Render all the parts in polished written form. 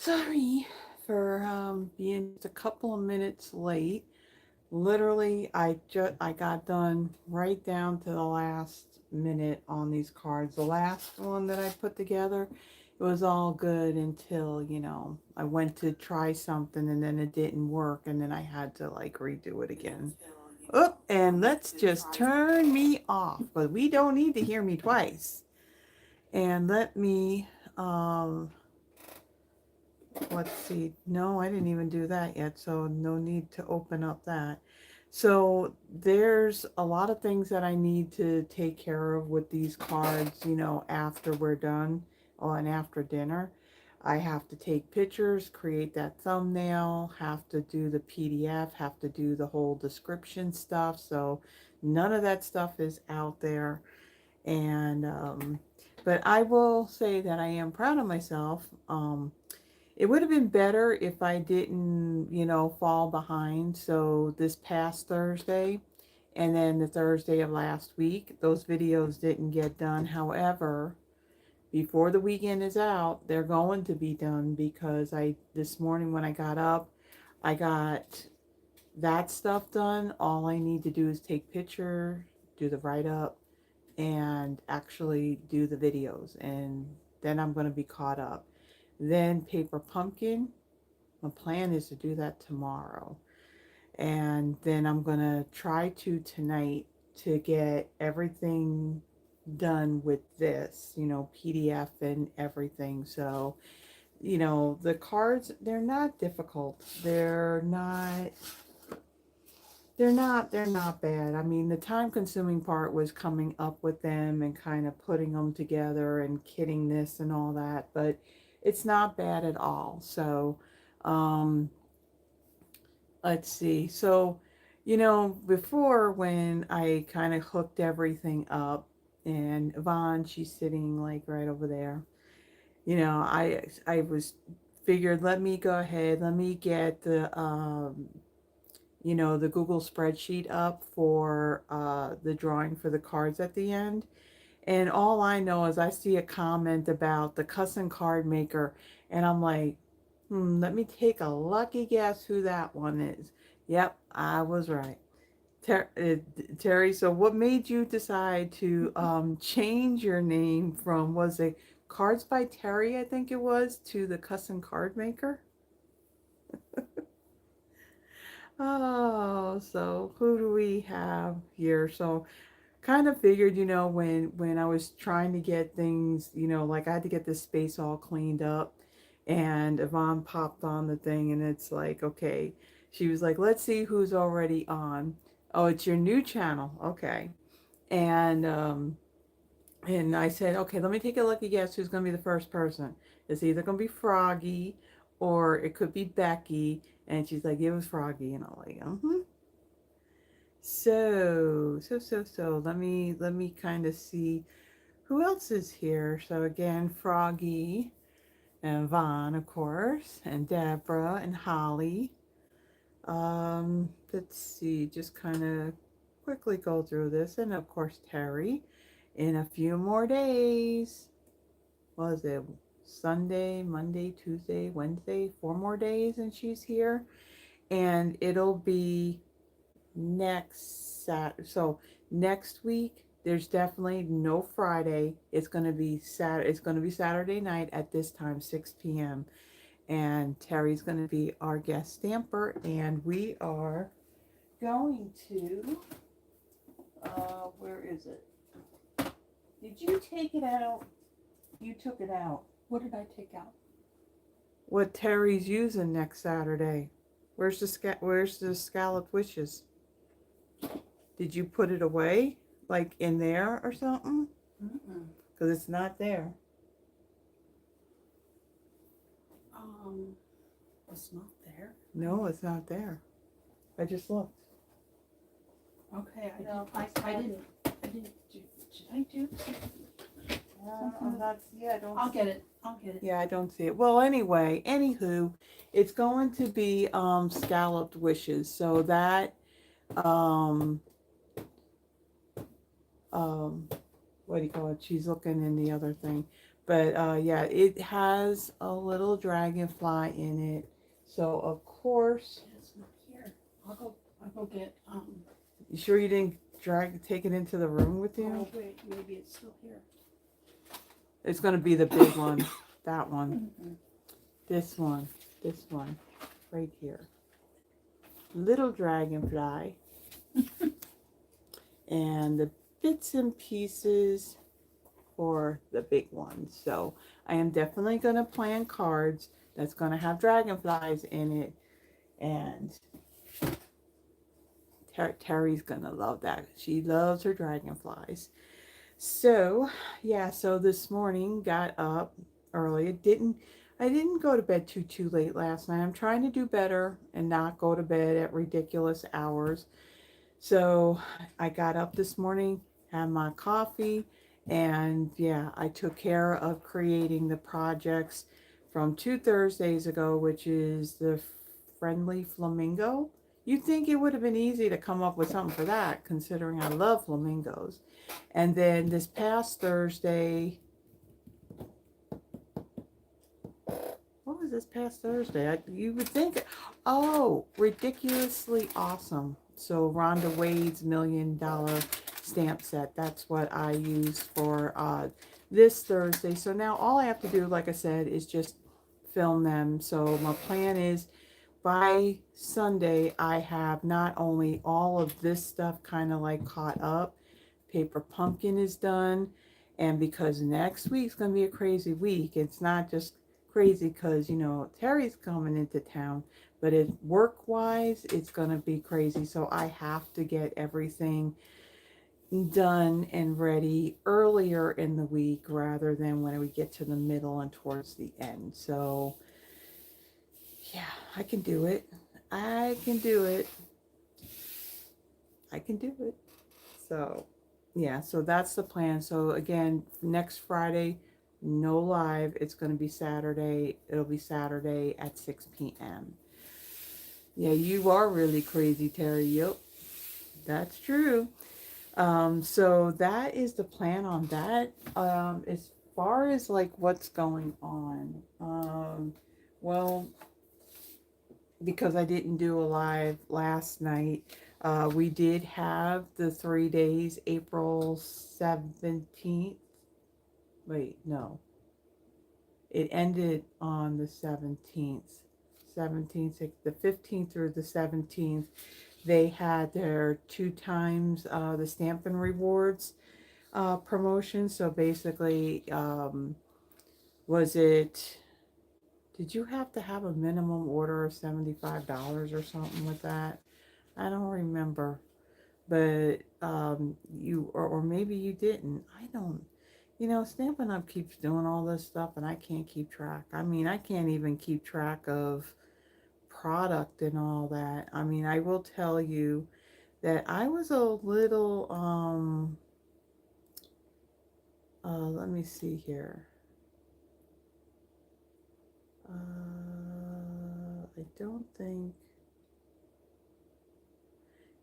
Sorry for being just a couple of minutes late. Literally, I got done right down to the last minute on these cards. The last one that I put together, it was all good until, I went to try something and then it didn't work and then I had to like redo it again. Oh, and let's just turn me off, but we don't need to hear me twice. And let me let's see. No, I didn't even do that yet, so no need to open up that. So there's a lot of things that I need to take care of with these cards, after we're done and after dinner. I have to take pictures, create that thumbnail, have to do the PDF, have to do the whole description stuff. So none of that stuff is out there. And, but I will say that I am proud of myself. It would have been better if I didn't, fall behind. So this past Thursday and then the Thursday of last week, those videos didn't get done. However, before the weekend is out, they're going to be done because this morning when I got up, I got that stuff done. All I need to do is take picture, do the write-up, and actually do the videos. And then I'm going to be caught up. Then Paper Pumpkin. My plan is to do that tomorrow. And then I'm going to try to tonight to get everything done with this, PDF and everything. So, the cards, they're not difficult. They're not bad. I mean, the time consuming part was coming up with them and kind of putting them together and kitting this and all that, but it's not bad at all. So, um, let's see. So, before when I kind of hooked everything up and Yvonne, she's sitting like right over there. I was figured, let me go ahead, let me get the Google spreadsheet up for the drawing for the cards at the end. And all I know is I see a comment about the custom card maker, and I'm like, let me take a lucky guess who that one is. Yep, I was right. Terry, so what made you decide to change your name from, was it Cards by Terry, I think it was, to the custom card maker? Oh, so who do we have here? So kind of figured, when I was trying to get things, like I had to get this space all cleaned up, and Yvonne popped on the thing, and it's like, okay, she was like, let's see who's already on. Oh, it's your new channel. Okay. And and I said, okay, let me take a lucky guess who's going to be the first person. It's either going to be Froggy or it could be Becky. And she's like, it was Froggy. And I'm like, So let me kind of see who else is here. So again, Froggy and Vaughn, of course, and Deborah and Holly. Let's see, just kind of quickly go through this, and of course Terry. In a few more days, what was it? Sunday, Monday, Tuesday, Wednesday, 4 more days, and she's here, and it'll be next Saturday. So next week, there's definitely no Friday. It's gonna be Saturday. It's gonna be Saturday night at this time, 6 p.m. And Terry's gonna be our guest stamper, and we are going to. Where is it? Did you take it out? You took it out. What did I take out? What Terry's using next Saturday? Where's the scalloped wishes? Did you put it away, like in there or something? Because it's not there. It's not there. No, it's not there. I just looked. Okay, I didn't do, did I do? I don't. I'll get it. Yeah, I don't see it. Well, anyway, anywho, it's going to be scalloped wishes. So that what do you call it? She's looking in the other thing. But yeah, it has a little dragonfly in it. So of course, It's not here. I'll go get, you sure you didn't take it into the room with you? oh wait, maybe it's still here. It's gonna be the big one. That one. Mhm. This one. This one. Right here. Little dragonfly. And the bits and pieces for the big one. So I am definitely gonna plan cards that's gonna have dragonflies in it. And Terry's gonna love that. She loves her dragonflies. So yeah, so this morning got up early. I didn't go to bed too late last night. I'm trying to do better and not go to bed at ridiculous hours. So I got up this morning, had my coffee, and yeah, I took care of creating the projects from 2 Thursdays ago, which is the friendly flamingo. You'd think it would have been easy to come up with something for that, considering I love flamingos. And then this past Thursday, what was this past Thursday? You would think, oh, ridiculously awesome. So Rhonda Wade's $1,000,000 stamp set. That's what I used for this Thursday. So now all I have to do, like I said, is just film them. So my plan is by Sunday, I have not only all of this stuff kind of like caught up, Paper Pumpkin is done, and because next week's going to be a crazy week, it's not just crazy because, you know, Terry's coming into town, but it work-wise, it's going to be crazy. So I have to get everything done and ready earlier in the week rather than when we get to the middle and towards the end. So yeah, I can do it. I can do it. I can do it. So yeah, so that's the plan. So again, next Friday, no live. It's going to be Saturday. It'll be Saturday at 6 p.m. Yeah, you are really crazy, Terry. Yep, that's true. So that is the plan on that. As far as like what's going on, well, because I didn't do a live last night, we did have the 3 days, April 17th. Wait, no. It ended on the 17th. 17th, the 15th through the 17th. They had their 2 times the Stampin' Rewards promotion. So basically, was it, did you have to have a minimum order of $75 or something with that? I don't remember. But or maybe you didn't. I don't. You know, Stampin' Up keeps doing all this stuff and I can't keep track. I mean, I can't even keep track of product and all that. I mean, I will tell you that I was a little, let me see here. I don't think,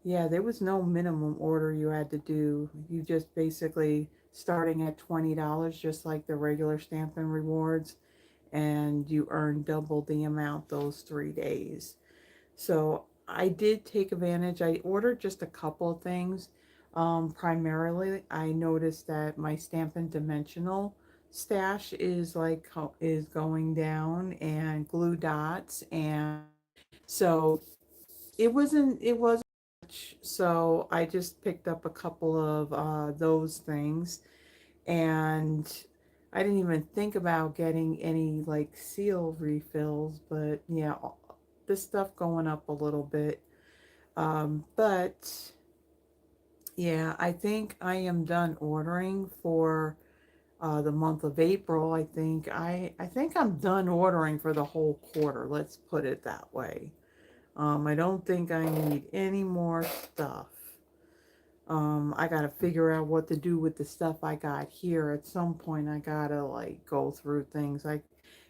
yeah, there was no minimum order you had to do. You just basically starting at $20, just like the regular Stampin' Rewards, and you earn double the amount those 3 days. So I did take advantage. I ordered just a couple of things. Primarily, I noticed that my Stampin' Dimensional stash is is going down, and glue dots, and so it wasn't much. So I just picked up a couple of those things, and I didn't even think about getting any like seal refills, but yeah, this stuff going up a little bit. But yeah, I think I am done ordering for the month of April. I think I'm done ordering for the whole quarter. Let's put it that way. I don't think I need any more stuff. I gotta figure out what to do with the stuff I got here. At some point, I gotta like go through things.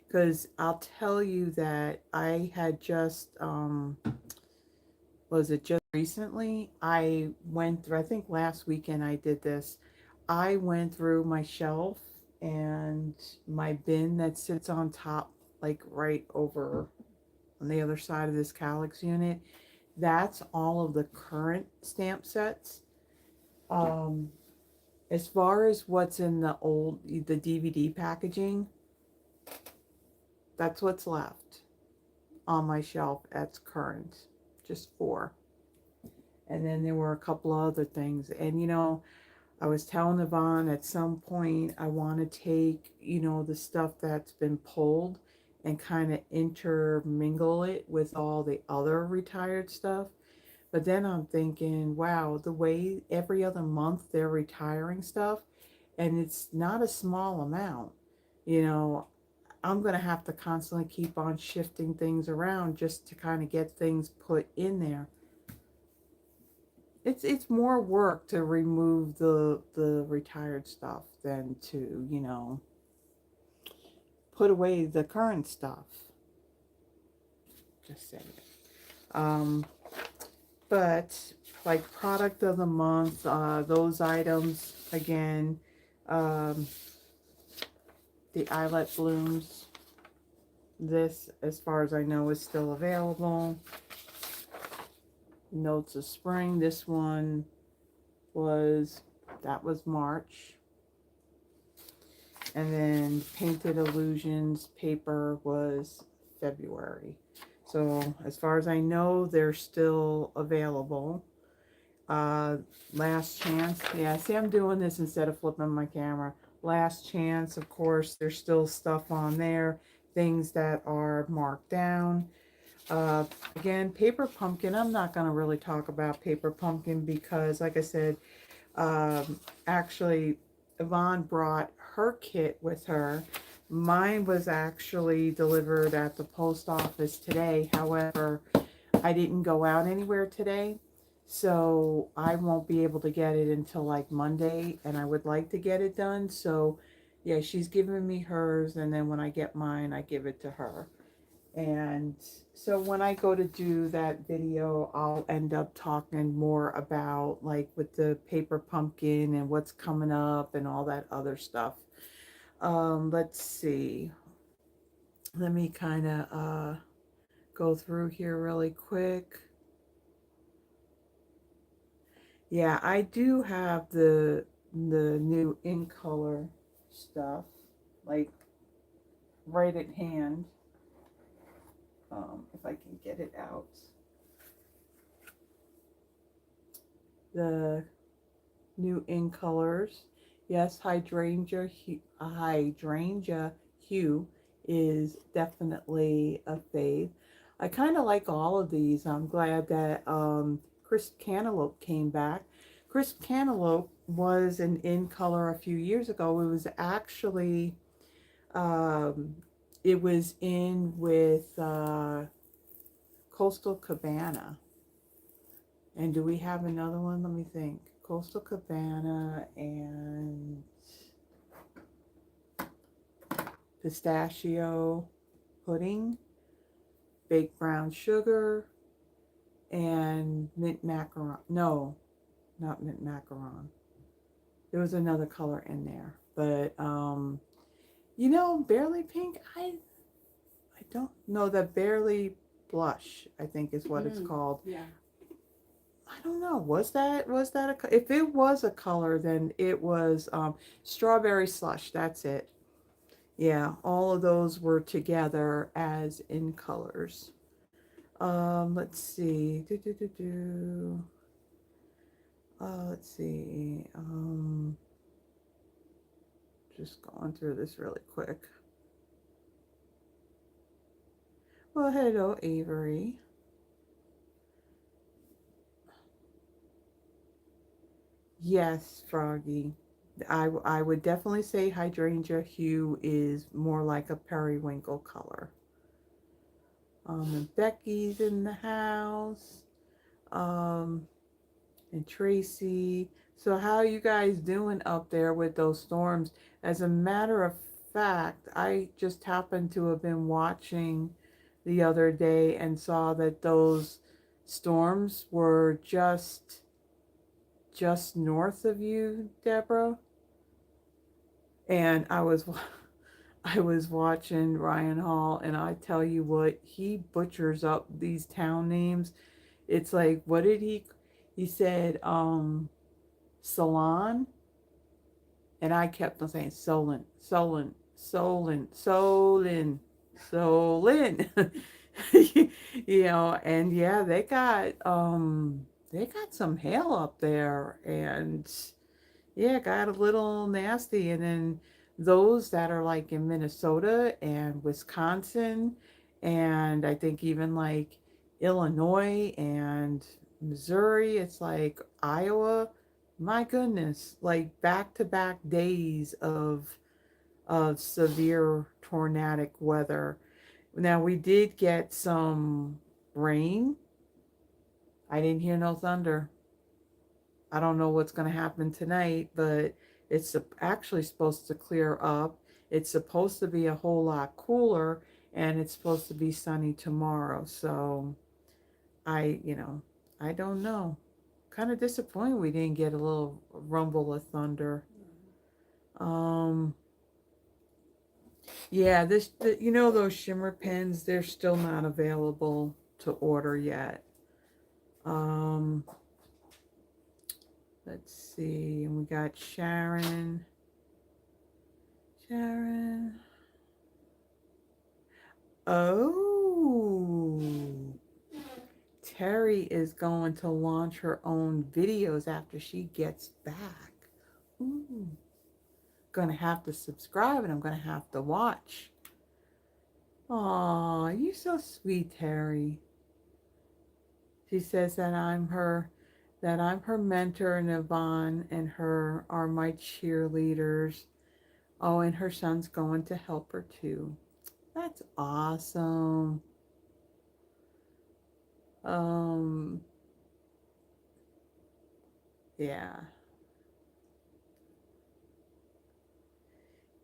Because I'll tell you that I had just, was it just recently? I went through, I think last weekend I did this. I went through my shelf and my bin that sits on top, like right over on the other side of this Calyx unit, that's all of the current stamp sets. Um, as far as what's in the DVD packaging, that's what's left on my shelf. That's current, just 4. And then there were a couple other things. And I was telling Yvonne at some point I want to take, the stuff that's been pulled and kind of intermingle it with all the other retired stuff. But then I'm thinking, wow, the way every other month they're retiring stuff, and it's not a small amount. You know, I'm going to have to constantly keep on shifting things around just to kind of get things put in there. It's more work to remove the retired stuff than to, put away the current stuff. Just saying. Um, but like product of the month, those items again, the eyelet blooms. This, as far as I know, is still available. Notes of Spring. This one was March. And then Painted Illusions paper was February. So as far as I know, they're still available. Last Chance. Yeah, see, I'm doing this instead of flipping my camera. Last Chance, of course, there's still stuff on there. Things that are marked down. Again, Paper Pumpkin, I'm not going to really talk about Paper Pumpkin because, like I said, actually, Yvonne brought her kit with her. Mine was actually delivered at the post office today. However, I didn't go out anywhere today, so I won't be able to get it until like Monday, and I would like to get it done. So, yeah, she's giving me hers, and then when I get mine, I give it to her. And so when I go to do that video, I'll end up talking more about like with the Paper Pumpkin and what's coming up and all that other stuff. Let's see. Let me kind of go through here really quick. Yeah, I do have the new in color stuff, like right at hand. If I can get it out. The new in colors. Yes, hydrangea hue is definitely a fave. I kind of like all of these. I'm glad that Crisp Cantaloupe came back. Crisp Cantaloupe was an in color a few years ago. It was actually it was in with Coastal Cabana. And do we have another one? Let me think. Coastal Cabana and pistachio pudding, baked brown sugar, and mint macaron. No, not mint macaron. There was another color in there, but barely pink. I don't know. That barely blush, I think, is what it's called. Yeah. I don't know. Was that if it was a color, then it was strawberry slush. That's it. Yeah, all of those were together as in colors. Let's see. Let's see. Just going through this really quick. Well, hello, Avery. Yes, Froggy. I would definitely say hydrangea hue is more like a periwinkle color. And Becky's in the house. And Tracy. So how are you guys doing up there with those storms? As a matter of fact, I just happened to have been watching the other day and saw that those storms were just north of you, Deborah. And I was watching Ryan Hall, and I tell you what, he butchers up these town names. It's like, what did he said, Salon, and I kept on saying Solon, Solon, Solon, Solon, Solon. You know, and yeah, they got some hail up there, and yeah, got a little nasty. And then those that are like in Minnesota and Wisconsin, and I think even like Illinois and Missouri, it's like Iowa. My goodness, like back to back days of severe tornadic weather. Now we did get some rain. I didn't hear no thunder. I don't know what's going to happen tonight, but it's actually supposed to clear up. It's supposed to be a whole lot cooler, and it's supposed to be sunny tomorrow. So I don't know. Kind of disappointed we didn't get a little rumble of thunder. Um, yeah, those shimmer pens, they're still not available to order yet. Um, let's see, and we got Sharon. Sharon. Oh, Terry is going to launch her own videos after she gets back. Ooh. Gonna have to subscribe, and I'm gonna have to watch. Aw, you're so sweet, Terry. She says that I'm her mentor, and Yvonne and her are my cheerleaders. Oh, and her son's going to help her too. That's awesome. Um, yeah.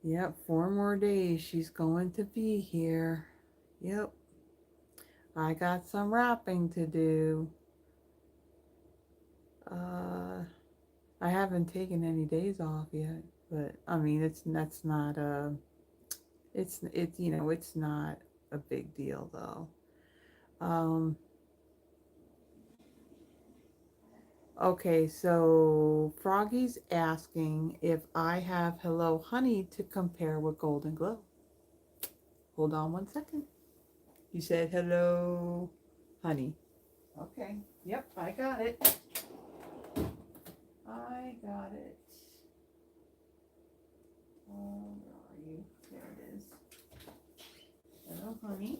Yep, 4 more days she's going to be here. Yep. I got some wrapping to do. I haven't taken any days off yet, but I mean that's not it's not a big deal though. Um, okay, so Froggy's asking if I have Hello Honey to compare with Golden Glow. Hold on 1 second. You said Hello Honey. Okay. Yep, I got it. I got it. Where are you? There it is. Hello Honey.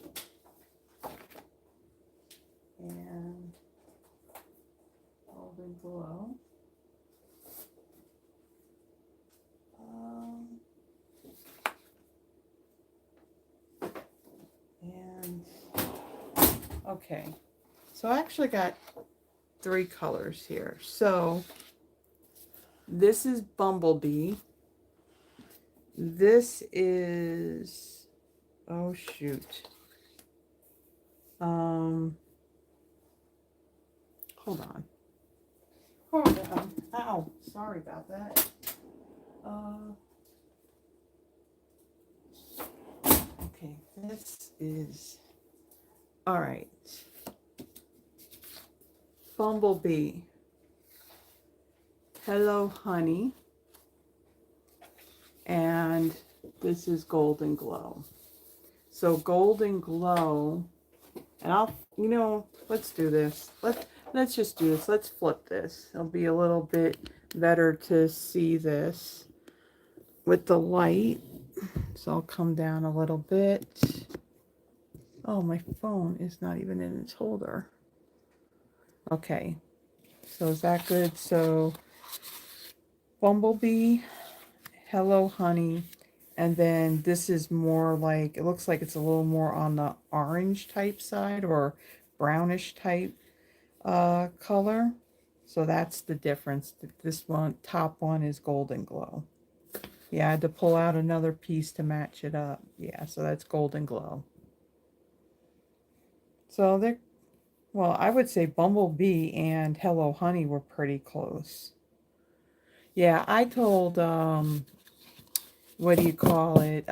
And Golden Glow. And okay, so I actually got 3 colors here. So this is Bumblebee. This is, oh shoot. Hold on. Hold on. Ow, sorry about that. Okay, this is, all right. Bumblebee. Hello Honey. And this is Golden Glow. So Golden Glow, and let's do this. Let's just do this. Let's flip this. It'll be a little bit better to see this with the light. So I'll come down a little bit. Oh, my phone is not even in its holder. Okay. So is that good? So Bumblebee, Hello Honey, and then this is more like, it looks like it's a little more on the orange type side or brownish type color. So that's the difference. This one, top one, is Golden Glow. Yeah, I had to pull out another piece to match it up. Yeah, so that's Golden Glow. So well, I would say Bumblebee and Hello Honey were pretty close. Yeah, I told what do you call it,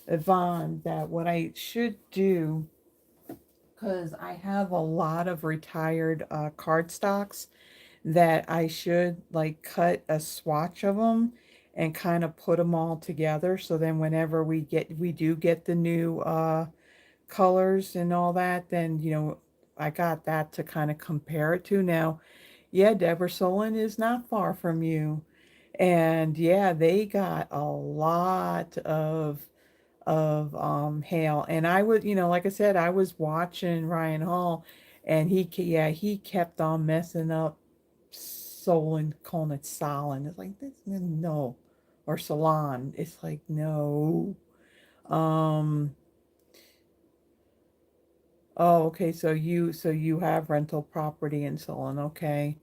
Yvonne, that what I should do, because I have a lot of retired cardstocks, that I should like cut a swatch of them and kind of put them all together. So then whenever we do get the new colors and all that, then, you know, I got that to kind of compare it to. Now, yeah, Deborah Solon is not far from you. And yeah, they got a lot of hail. And I would, you know, like I said, I was watching Ryan Hall, and yeah, he kept on messing up Solon, calling it Solon. It's like this, no, or Salon. It's like no. Um. Oh, okay. So you have rental property in Solon, okay?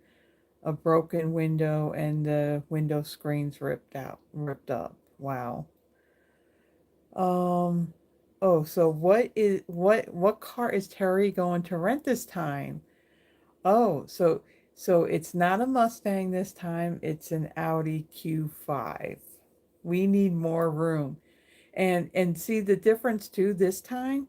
A broken window and the window screens ripped up. Wow. Um. Oh, so what car is Terry going to rent this time? Oh, so it's not a Mustang this time, it's an Audi Q5. We need more room. And see the difference too this time?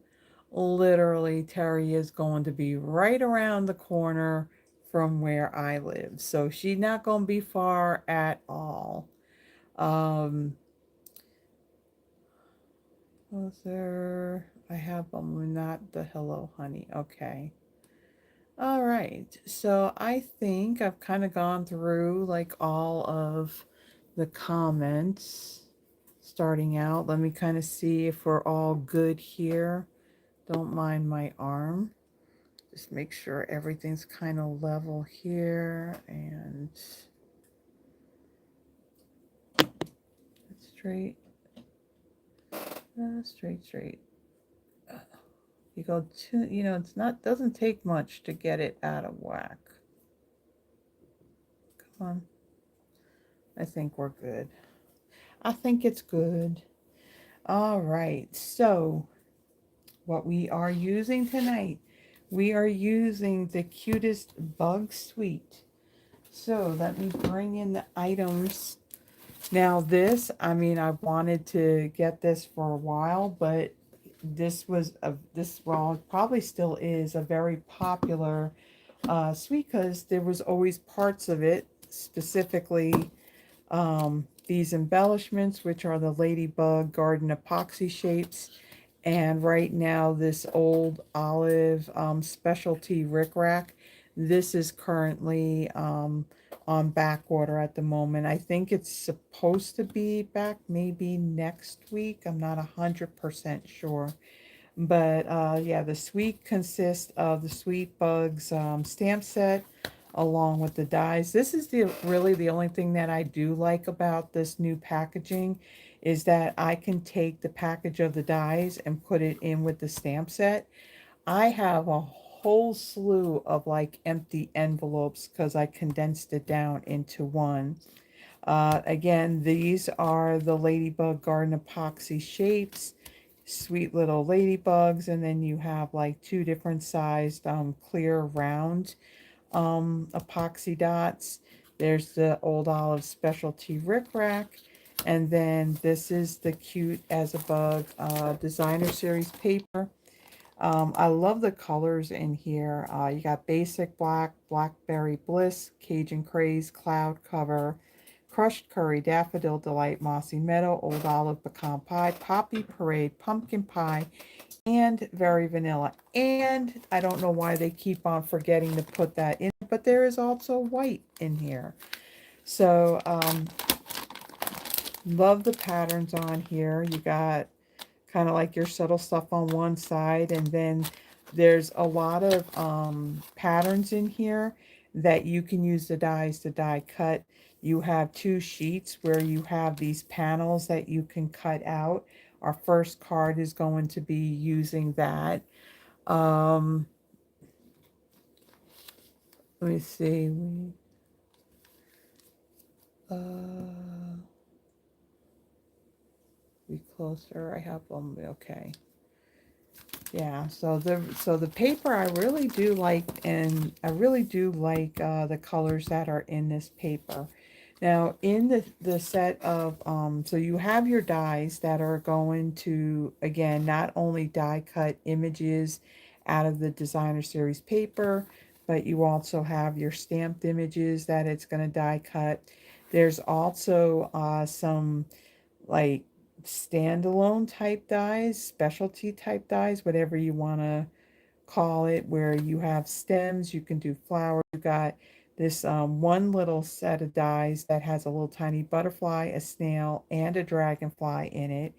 Literally, Terry is going to be right around the corner from where I live. So she's not going to be far at all. Um, was there, I have them, not the hello honey. Okay. All right. So I think I've kind of gone through like all of the comments starting out. Let me kind of see if we're all good here. Don't mind my arm. Just make sure everything's kind of level here and straight, straight. You go to, you know, it's not, doesn't take much to get it out of whack. Come on. I think we're good. I think it's good. All right. So what we are using tonight, we are using the Cutest Bug Suite. So let me bring in the items. Now this, I mean, I wanted to get this for a while, but this was well, it probably still is a very popular suite, because there was always parts of it, specifically these embellishments, which are the Ladybug Garden Epoxy shapes. And right now, this old olive specialty rickrack. This is currently on back order at the moment. I think it's supposed to be back maybe next week. I'm not 100% sure. But yeah, the suite consists of the Sweet Bugs stamp set along with the dies. This is really the only thing that I do like about this new packaging, is that I can take the package of the dies and put it in with the stamp set. I have a whole slew of like empty envelopes because I condensed it down into one. Again, these are the Ladybug Garden Epoxy shapes, sweet little ladybugs, and then you have like two different sized clear round epoxy dots. There's the Old Olive Specialty Rickrack, and then this is the Cute as a Bug Designer Series paper. I love the colors in here. You got Basic Black, Blackberry Bliss, Cajun Craze, Cloud Cover, Crushed Curry, Daffodil Delight, Mossy Meadow, Old Olive Pecan Pie, Poppy Parade, Pumpkin Pie, and Very Vanilla. And I don't know why they keep on forgetting to put that in, but there is also white in here. So, love the patterns on here. You got kind of like your subtle stuff on one side, and then there's a lot of patterns in here that you can use the dies to die cut. You have two sheets where you have these panels that you can cut out. Our first card is going to be using that. um Let me see. Uh, be closer. I have them. Okay. Yeah. So the paper I really do like, and I really do like the colors that are in this paper. Now, in the set of, so you have your dies that are going to, again, not only die cut images out of the designer series paper, but you also have your stamped images that it's going to die cut. There's also some like standalone type dies, specialty type dies, whatever you want to call it, where you have stems, you can do flowers. You got this one little set of dies that has a little tiny butterfly, a snail, and a dragonfly in it.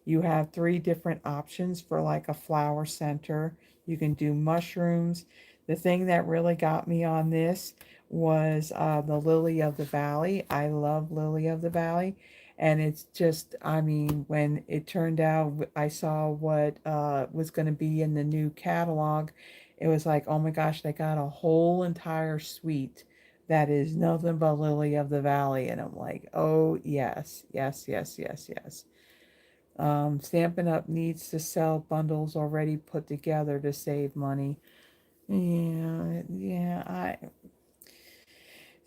You have three different options for like a flower center. You can do mushrooms. The thing that really got me on this was the lily of the valley. I love lily of the valley. And it's just, I mean, when it turned out, I saw what was going to be in the new catalog. It was like, oh my gosh, they got a whole entire suite that is nothing but lily of the valley. And I'm like, oh, yes, yes, yes, yes, yes. Stampin' Up needs to sell bundles already put together to save money. Yeah,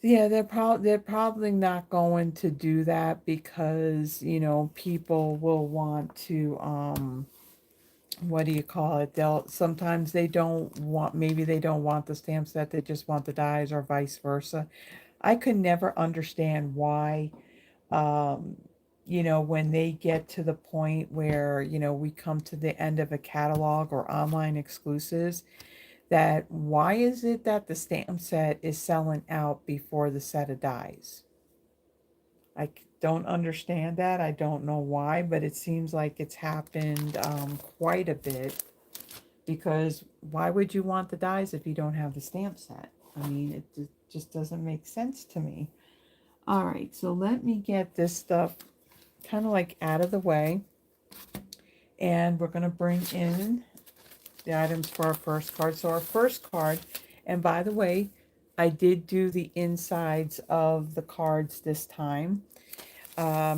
they're probably not going to do that because, you know, people will want to what do you call it? They'll sometimes they don't want, maybe they don't want the stamp set, they just want the dies or vice versa. I could never understand why um you know, when they get to the point where, you know, we come to the end of a catalog or online exclusives, that why is it that the stamp set is selling out before the set of dies? Don't understand that. I don't know why, but it seems like it's happened quite a bit. Because why would you want the dies if you don't have the stamp set? I mean, just doesn't make sense to me. All right, so let me get this stuff kind of like out of the way. And we're going to bring in the items for our first card. So our first card, and by the way, I did do the insides of the cards this time.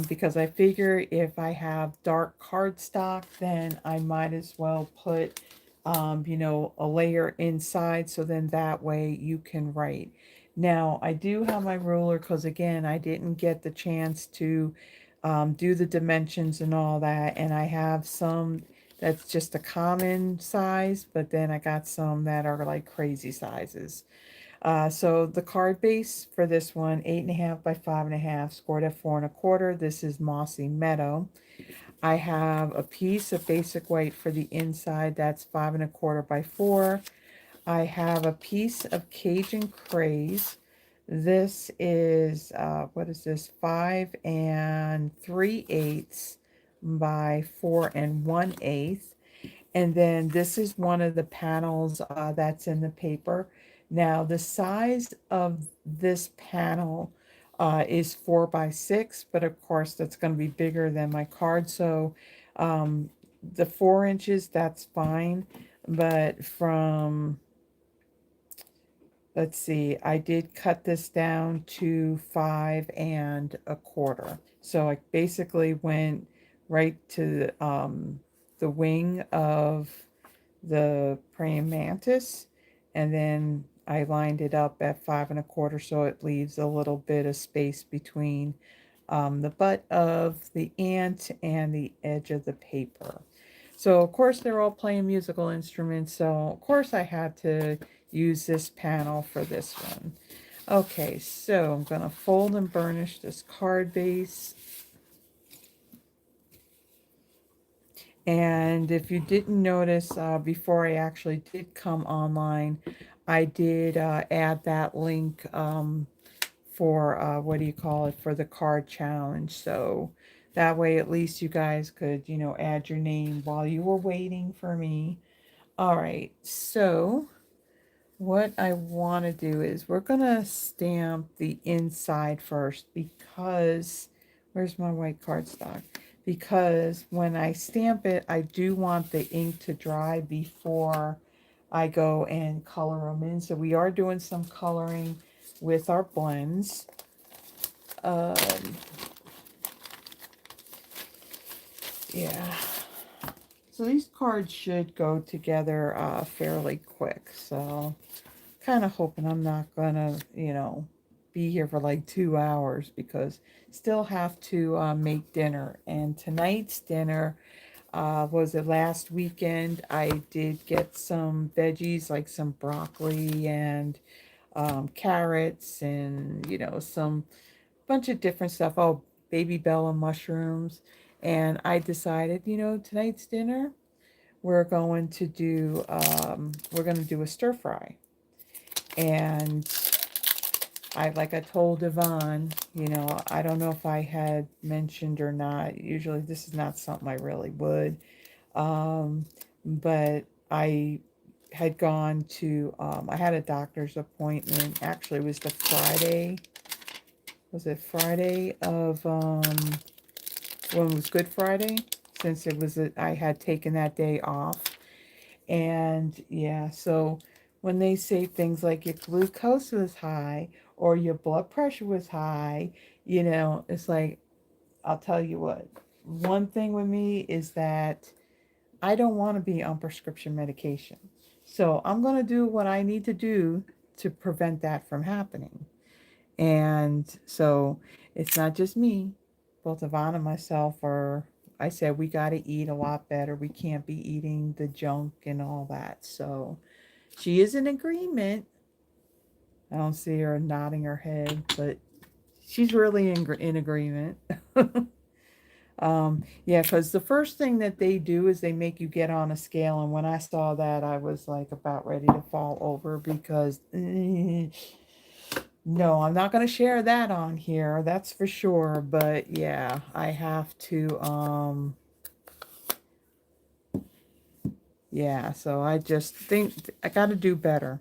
Because I figure if I have dark cardstock, then I might as well put, you know, a layer inside, so then that way you can write. Now, I do have my ruler because, again, I didn't get the chance to do the dimensions and all that, and I have some that's just a common size, but then I got some that are like crazy sizes. So the card base for this one, 8.5 by 5.5, scored at 4.25. This is Mossy Meadow. I have a piece of basic white for the inside. That's 5.25 by 4. I have a piece of Cajun Craze. This is, what is this? 5 3/8 by 4 1/8. And then this is one of the panels that's in the paper. Now, the size of this panel is 4 by 6, but of course that's going to be bigger than my card. So the 4 inches, that's fine. But from, let's see, I did cut this down to 5 1/4. So I basically went right to the wing of the praying mantis, and then I lined it up at 5 1/4, so it leaves a little bit of space between the butt of the ant and the edge of the paper. So of course they're all playing musical instruments, so of course I had to use this panel for this one. Okay, so I'm going to fold and burnish this card base. And if you didn't notice, before I actually did come online, I did add that link for, what do you call it, for the card challenge. So that way at least you guys could, you know, add your name while you were waiting for me. All right, so what I want to do is we're going to stamp the inside first because, where's my white cardstock? Because when I stamp it, I do want the ink to dry before I go and color them in. So we are doing some coloring with our blends. Um, yeah. So these cards should go together fairly quick. So kind of hoping I'm not gonna, you know, be here for like 2 hours because still have to make dinner. And tonight's dinner was it last weekend. I did get some veggies like some broccoli and carrots and some bunch of different stuff. Oh, baby bella mushrooms. And I decided, tonight's dinner we're going to do a stir fry. And like I told Yvonne, I don't know if I had mentioned or not. Usually this is not something I really would. But I had gone to, I had a doctor's appointment. Actually, it was the Friday. Was it Friday of, when it was Good Friday? Since I had taken that day off. And yeah, so when they say things like your glucose was high or your blood pressure was high, it's like, I'll tell you what, one thing with me is that I don't want to be on prescription medication. So I'm going to do what I need to do to prevent that from happening. And so it's not just me. Both Yvonne and myself I said we got to eat a lot better. We can't be eating the junk and all that. So she is in agreement. I don't see her nodding her head, but she's really in agreement. Yeah, because the first thing that they do is they make you get on a scale. And when I saw that, I was like about ready to fall over because no, I'm not going to share that on here. That's for sure. But yeah, I have to, yeah, so I just think I got to do better.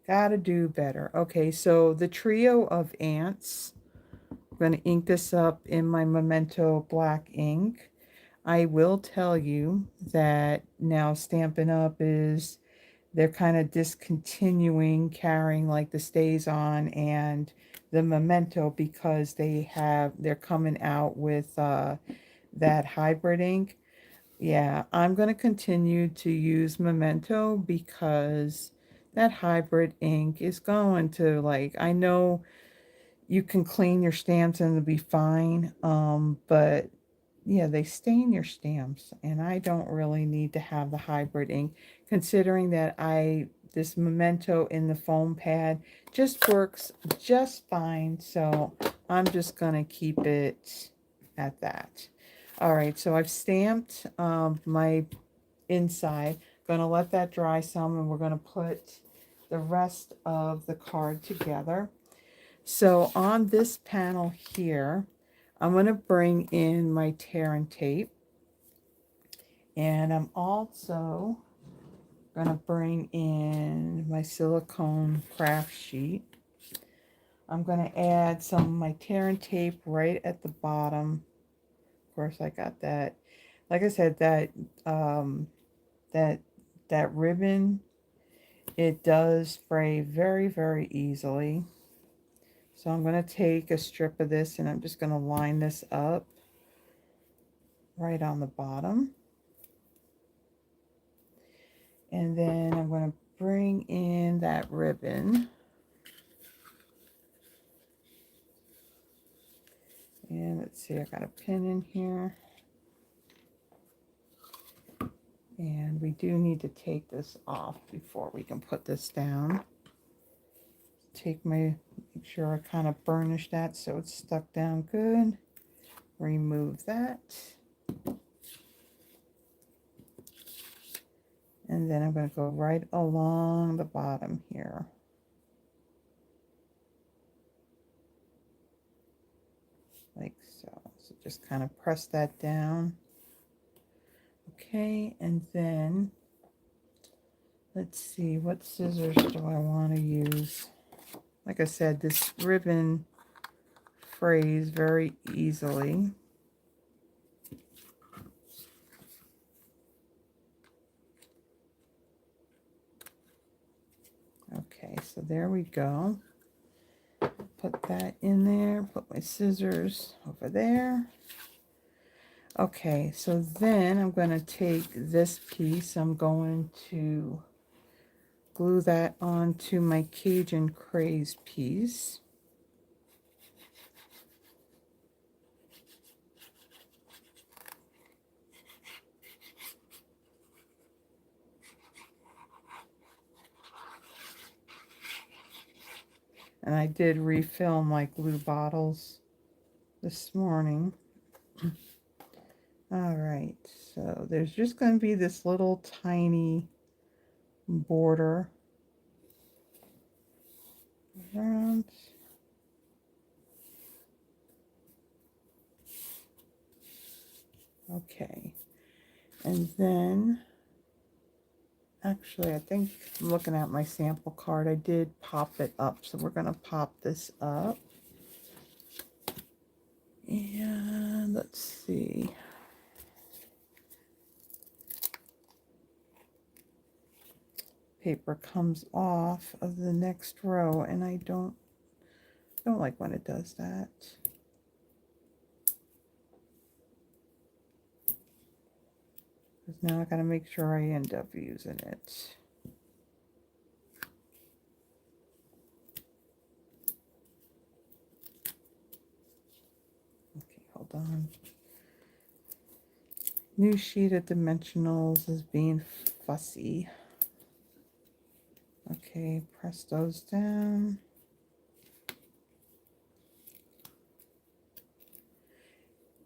Got to do better. Okay, so the trio of ants. I'm going to ink this up in my Memento black ink. I will tell you that now Stampin' Up! They're kind of discontinuing carrying like the Stays On and the Memento because they're coming out with that hybrid ink. Yeah, I'm going to continue to use Memento because that hybrid ink is going to, like, I know you can clean your stamps and it'll be fine, but yeah, they stain your stamps, and I don't really need to have the hybrid ink, considering that this Memento in the foam pad just works just fine, so I'm just going to keep it at that. All right, so I've stamped my inside. Going to let that dry some, and we're going to put the rest of the card together. So on this panel here, I'm going to bring in my tear and tape. And I'm also going to bring in my silicone craft sheet. I'm going to add some of my tear and tape right at the bottom. Of course, I got that. Like I said, that ribbon, it does spray very, very easily. So I'm going to take a strip of this and I'm just going to line this up right on the bottom. And then I'm going to bring in that ribbon. And let's see, I got a pin in here. And we do need to take this off before we can put this down. Make sure I kind of burnish that so it's stuck down good. Remove that. And then I'm going to go right along the bottom here. Like so. So just kind of press that down. Okay, and then let's see, what scissors do I want to use? Like I said, this ribbon frays very easily. Okay, so there we go. Put that in there, put my scissors over there. Okay, so then I'm going to take this piece, I'm going to glue that onto my Cajun Craze piece. And I did refill my glue bottles this morning. All right, so there's just going to be this little tiny border around. Okay, and then actually I think I'm looking at my sample card. I did pop it up, so we're going to pop this up. And let's see. Paper comes off of the next row, and I don't like when it does that. Because now I gotta make sure I end up using it. Okay, hold on. New sheet of dimensionals is being fussy. Okay, press those down.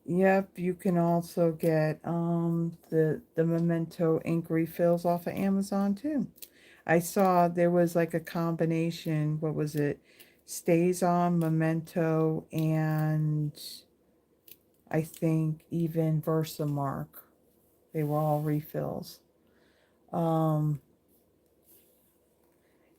Yep, you can also get the Memento ink refills off of Amazon too. I saw there was like a combination, what was it? Stays on, Memento, and I think even Versamark. They were all refills.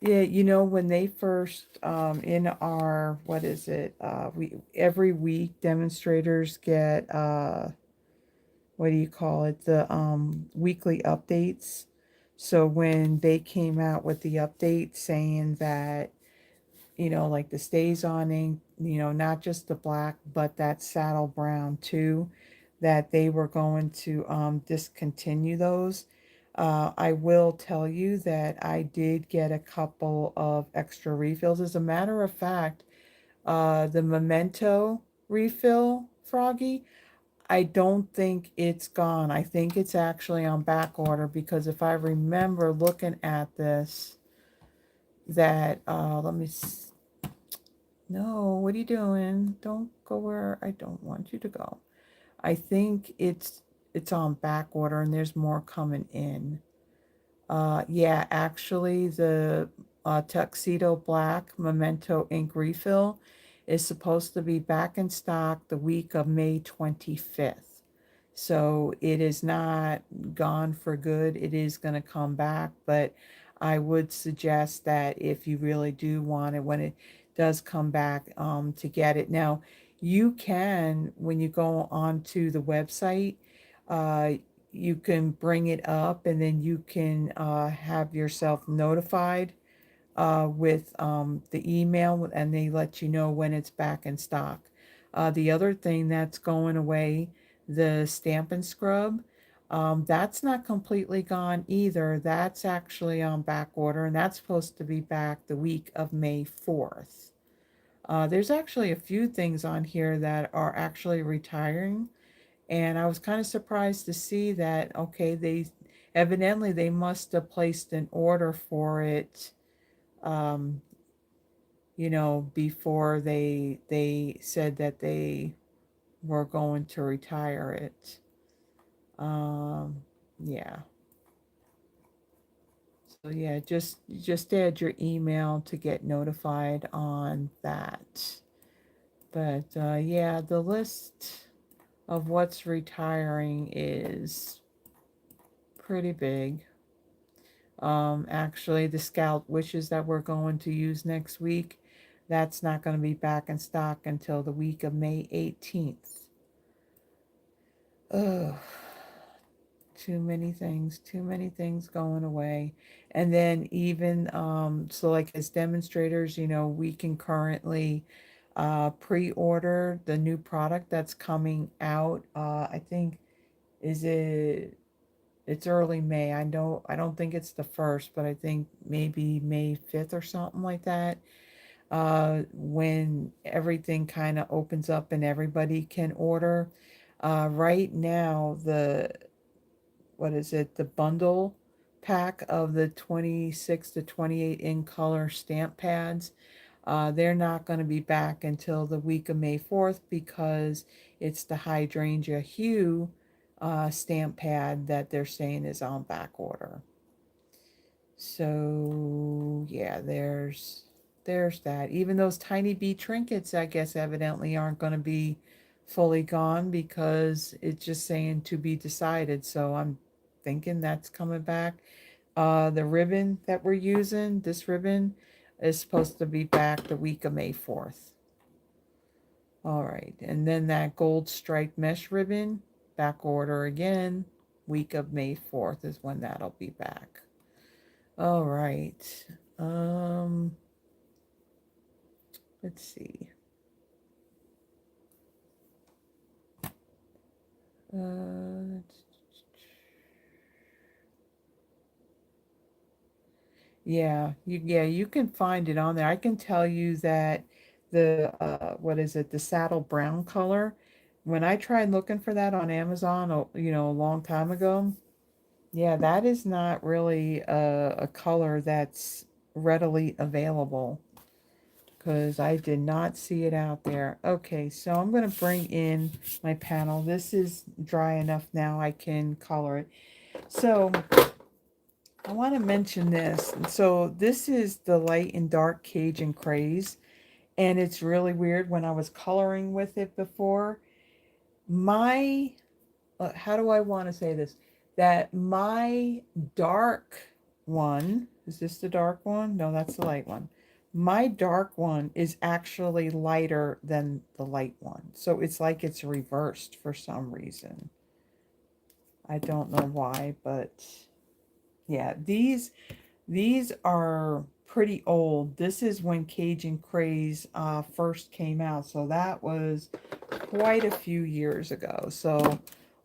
Yeah, you know, when they first, in our, what is it? We every week demonstrators get, what do you call it? The weekly updates. So when they came out with the update saying that, you know, like the stays on ink, you know, not just the black, but that saddle brown too, that they were going to discontinue those. I will tell you that I did get a couple of extra refills. As a matter of fact, the Memento refill, Froggy, I don't think it's gone. I think it's actually on back order, because if I remember looking at this, that, let me no, what are you doing? Don't go where I don't want you to go. I think it's on back order, and there's more coming in. Yeah, actually, the Tuxedo Black Memento ink refill is supposed to be back in stock the week of May 25th. So it is not gone for good. It is going to come back, but I would suggest that if you really do want it, when it does come back, to get it. Now, you can, when you go onto the website, uh, you can bring it up, and then you can have yourself notified with the email, and they let you know when it's back in stock. The other thing that's going away, the Stampin' Scrub, that's not completely gone either. That's actually on back order, and that's supposed to be back the week of May 4th. There's actually a few things on here that are actually retiring. And I was kind of surprised to see that, okay, they evidently they must have placed an order for it, um, you know, before they said that they were going to retire it. Yeah. So yeah, just add your email to get notified on that. But yeah, the list of what's retiring is pretty big. Actually, the Scout Wishes that we're going to use next week, that's not going to be back in stock until the week of May 18th. Ugh. Too many things going away. And then even, so like as demonstrators, you know, we can currently pre-order the new product that's coming out. I think, is it It's early May. I don't think it's the 1st, but I think maybe May 5th or something like that. When everything kind of opens up and everybody can order. Right now, what is it? The bundle pack of the 26 to 28 in color stamp pads. They're not going to be back until the week of May 4th because it's the hydrangea hue stamp pad that they're saying is on back order. So yeah, there's that. Even those tiny bee trinkets, I guess, evidently aren't going to be fully gone because it's just saying to be decided. So I'm thinking that's coming back. The ribbon that we're using, this ribbon, is supposed to be back the week of May 4th. All right, and then that gold striped mesh ribbon, back order again, week of May 4th is when that'll be back. All right. Um, let's see. Uh, you can find it on there. I can tell you that the what is it? The saddle brown color. When I tried looking for that on Amazon, a long time ago, yeah, that is not really a color that's readily available because I did not see it out there. Okay, so I'm going to bring in my panel. This is dry enough now I can color it. So I want to mention this. So this is the light and dark Cajun Craze. And it's really weird when I was coloring with it before. My, how do I want to say this? That my dark one, is this the dark one? No, that's the light one. My dark one is actually lighter than the light one. So it's like it's reversed for some reason. I don't know why, but yeah, these are pretty old. This is when Cajun Craze first came out, so that was quite a few years ago. So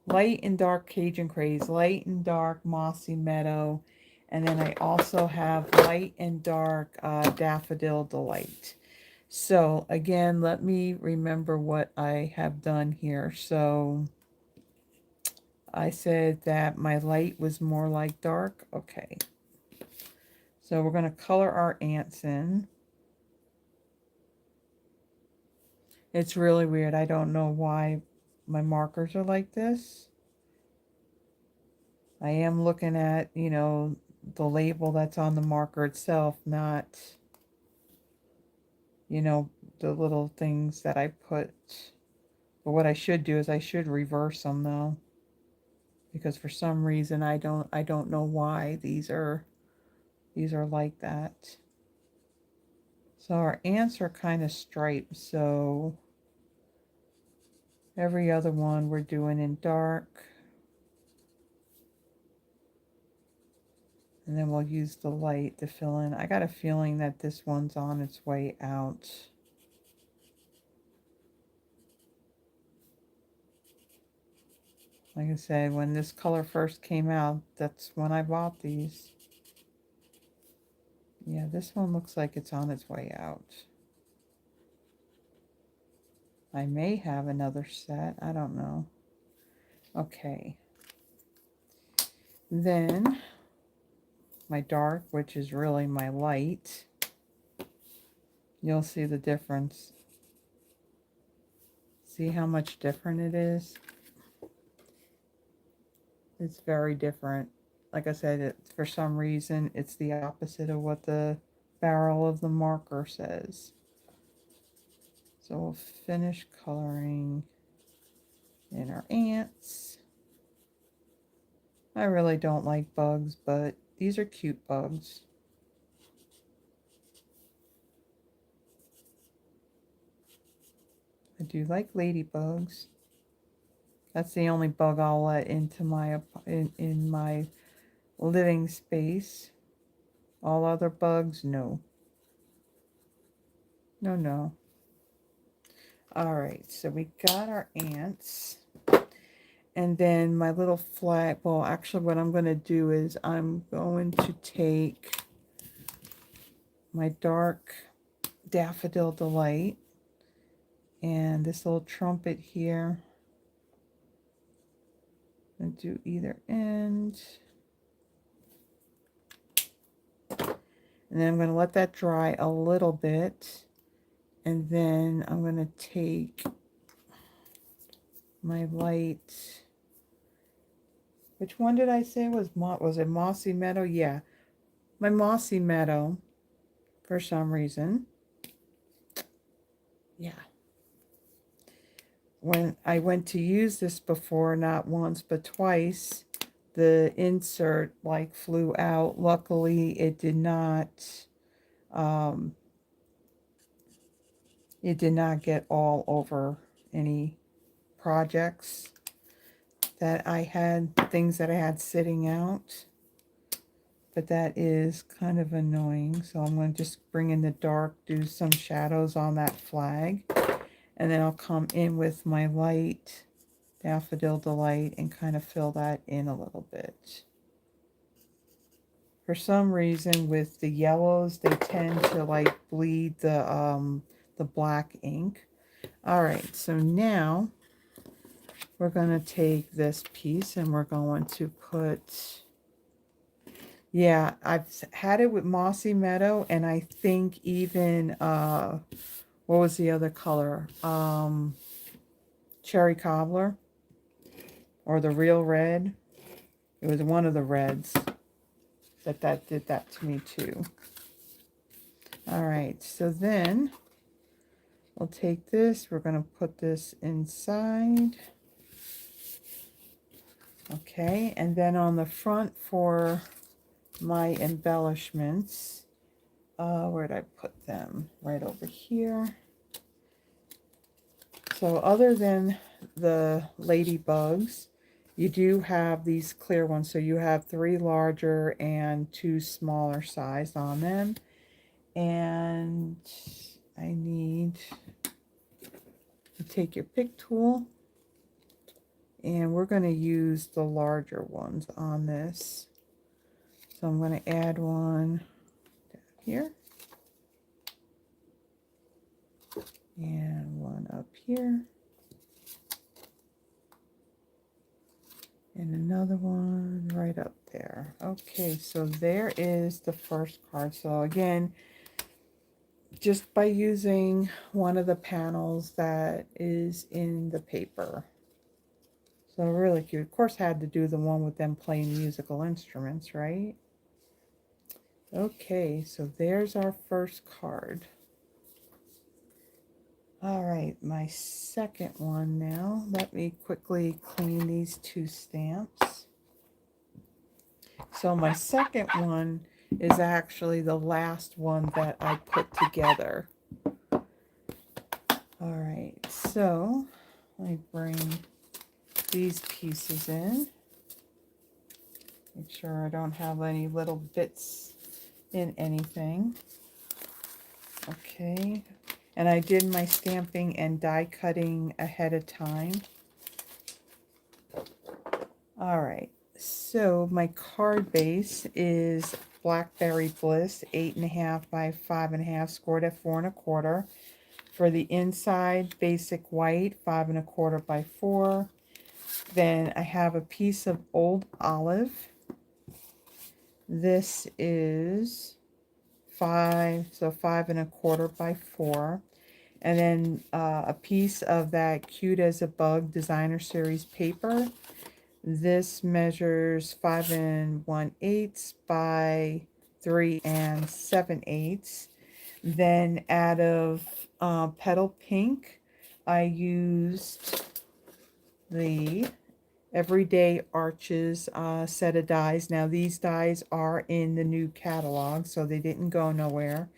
light and dark Cajun Craze, light and dark Mossy Meadow, and then I also have light and dark Daffodil Delight. So again, let me remember what I have done here. So I said that my light was more like dark. Okay. So we're going to color our ants in. It's really weird. I don't know why my markers are like this. I am looking at, the label that's on the marker itself, not, the little things that I put. But what I should do is I should reverse them though. Because for some reason I don't know why these are like that. So our ants are kind of striped, so every other one we're doing in dark. And then we'll use the light to fill in. I got a feeling that this one's on its way out. Like I said, when this color first came out, that's when I bought these. Yeah, this one looks like it's on its way out. I may have another set. I don't know. Okay. Then my dark, which is really my light. You'll see the difference. See how much different it is? It's very different. Like I said, for some reason, it's the opposite of what the barrel of the marker says. So we'll finish coloring in our ants. I really don't like bugs, but these are cute bugs. I do like ladybugs. That's the only bug I'll let into my in my living space. All other bugs, no. No, no. All right, so we got our ants. And then my little flag, well, actually what I'm going to do is I'm going to take my dark Daffodil Delight and this little trumpet here and do either end. And then I'm going to let that dry a little bit. And then I'm going to take my light. Which one did I say was it Mossy Meadow? Yeah, my Mossy Meadow for some reason. Yeah. When I went to use this before, not once but twice, the insert like flew out. Luckily, it did not. It did not get all over any projects that I had, things that I had sitting out. But that is kind of annoying. So I'm going to just bring in the dark, do some shadows on that flag. And then I'll come in with my light Daffodil Delight and kind of fill that in a little bit. For some reason with the yellows, they tend to like bleed the black ink. All right, so now we're going to take this piece and we're going to put, yeah, I've had it with Mossy Meadow, and I think even, what was the other color? Cherry Cobbler, or the Real Red. It was one of the reds that did that to me too. All right, so then we'll take this, we're going to put this inside. Okay, and then on the front for my embellishments, where did I put them? Right over here. So other than the ladybugs, you do have these clear ones. So you have 3 larger and 2 smaller size on them. And I need to take your pick tool, and we're going to use the larger ones on this. So I'm going to add one down here and one up here and another one right up there. Okay, so there is the first card. So again, just by using one of the panels that is in the paper. So really cute. Of course, had to do the one with them playing musical instruments, right? Okay, so there's our first card. All right, my second one now. Let me quickly clean these 2 stamps. So my second one is actually the last one that I put together. All right, so let me bring these pieces in. Make sure I don't have any little bits in anything. Okay, and I did my stamping and die cutting ahead of time. All right, so my card base is Blackberry Bliss 8.5 by 5.5, scored at 4 1/4. For the inside, basic white 5 1/4 by 4. Then I have a piece of old olive. This is 5 1/4 by 4. And then a piece of that Cute as a Bug Designer Series paper. This measures 5 1/8 by 3 7/8. Then out of Petal Pink, I used the Everyday Arches set of dies. Now these dies are in the new catalog, so they didn't go nowhere.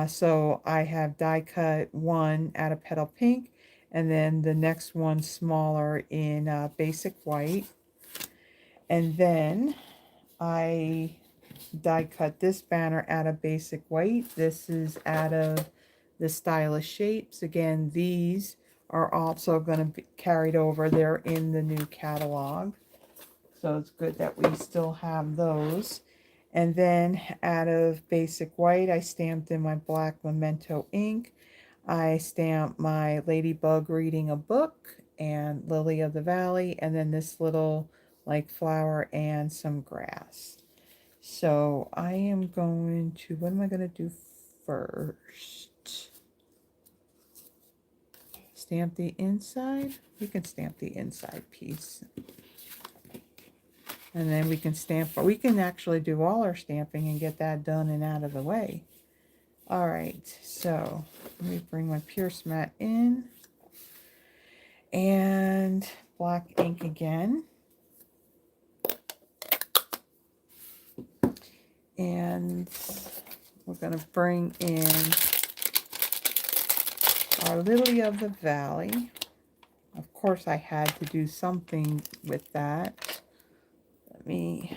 So I have die cut one out of Petal Pink, and then the next one smaller in basic white. And then I die cut this banner out of basic white. This is out of the Stylish Shapes. Again, these are also going to be carried over. They're in the new catalog. So it's good that we still have those. And then out of basic white, I stamped in my black Memento ink. I stamped my Ladybug reading a book and Lily of the Valley, and then this little like flower and some grass. So I am going to, what am I going to do first? Stamp the inside. We can stamp the inside piece. And then we can stamp, we can actually do all our stamping and get that done and out of the way. All right, so let me bring my Pierce mat in. And black ink again. And we're going to bring in our Lily of the Valley. Of course, I had to do something with that. Let me,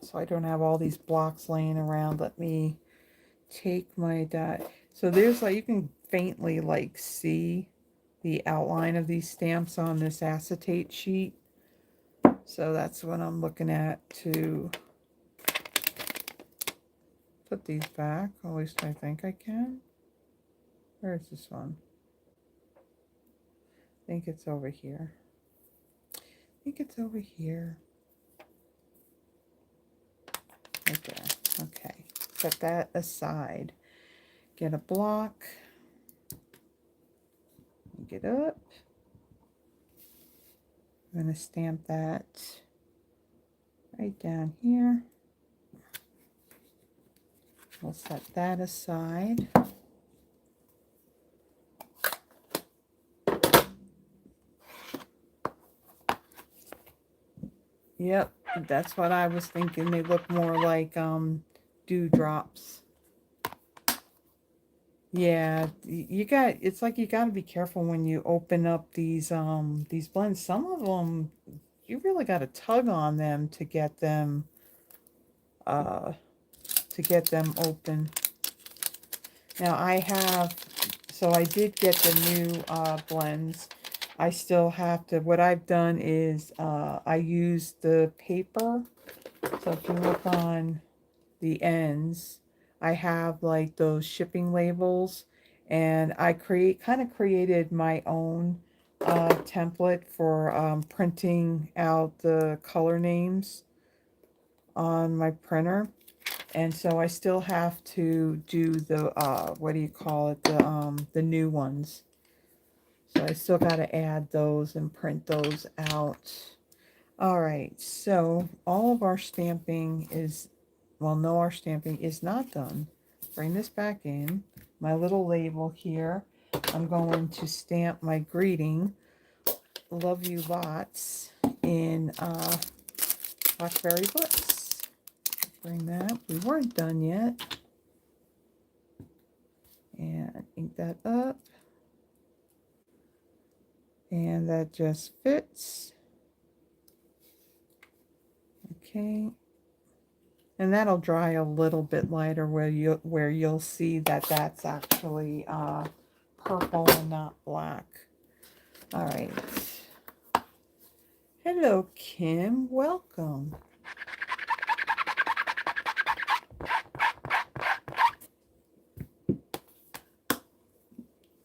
so I don't have all these blocks laying around, let me take my dot. So there's like, you can faintly like see the outline of these stamps on this acetate sheet. So that's what I'm looking at to put these back. At least I think I can. Where is this one? I think it's over here. I think it's over here. Right there. Okay. Set that aside. Get a block. Get up. I'm going to stamp that right down here. We'll set that aside. Yep, that's what I was thinking. They look more like dewdrops. Yeah, you got, it's like you got to be careful when you open up these blends. Some of them you really got to tug on them to get them open. Now I have, so I did get the new blends. I still have to, what I've done is I use the paper. So if you look on the ends, I have like those shipping labels, and I kind of created my own template for printing out the color names on my printer. And so I still have to do the what do you call it, the new ones. So I still got to add those and print those out. All right, so all of our stamping is, well, no, our stamping is not done. Bring this back in. My little label here. I'm going to stamp my greeting, love you lots, in Blackberry Bliss. Bring that. We weren't done yet. And ink that up. And that just fits. Okay. And that'll dry a little bit lighter where you'll see that that's actually purple and not black. All right. Hello, Kim. Welcome.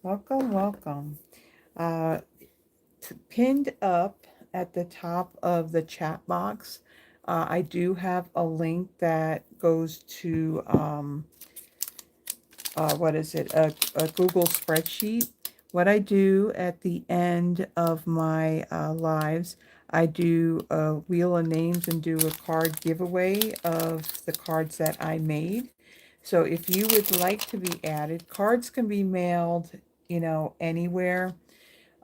Welcome, welcome. Pinned up at the top of the chat box, I do have a link that goes to, what is it, a Google spreadsheet. What I do at the end of my lives, I do a wheel of names and do a card giveaway of the cards that I made. So if you would like to be added, cards can be mailed, you know, anywhere.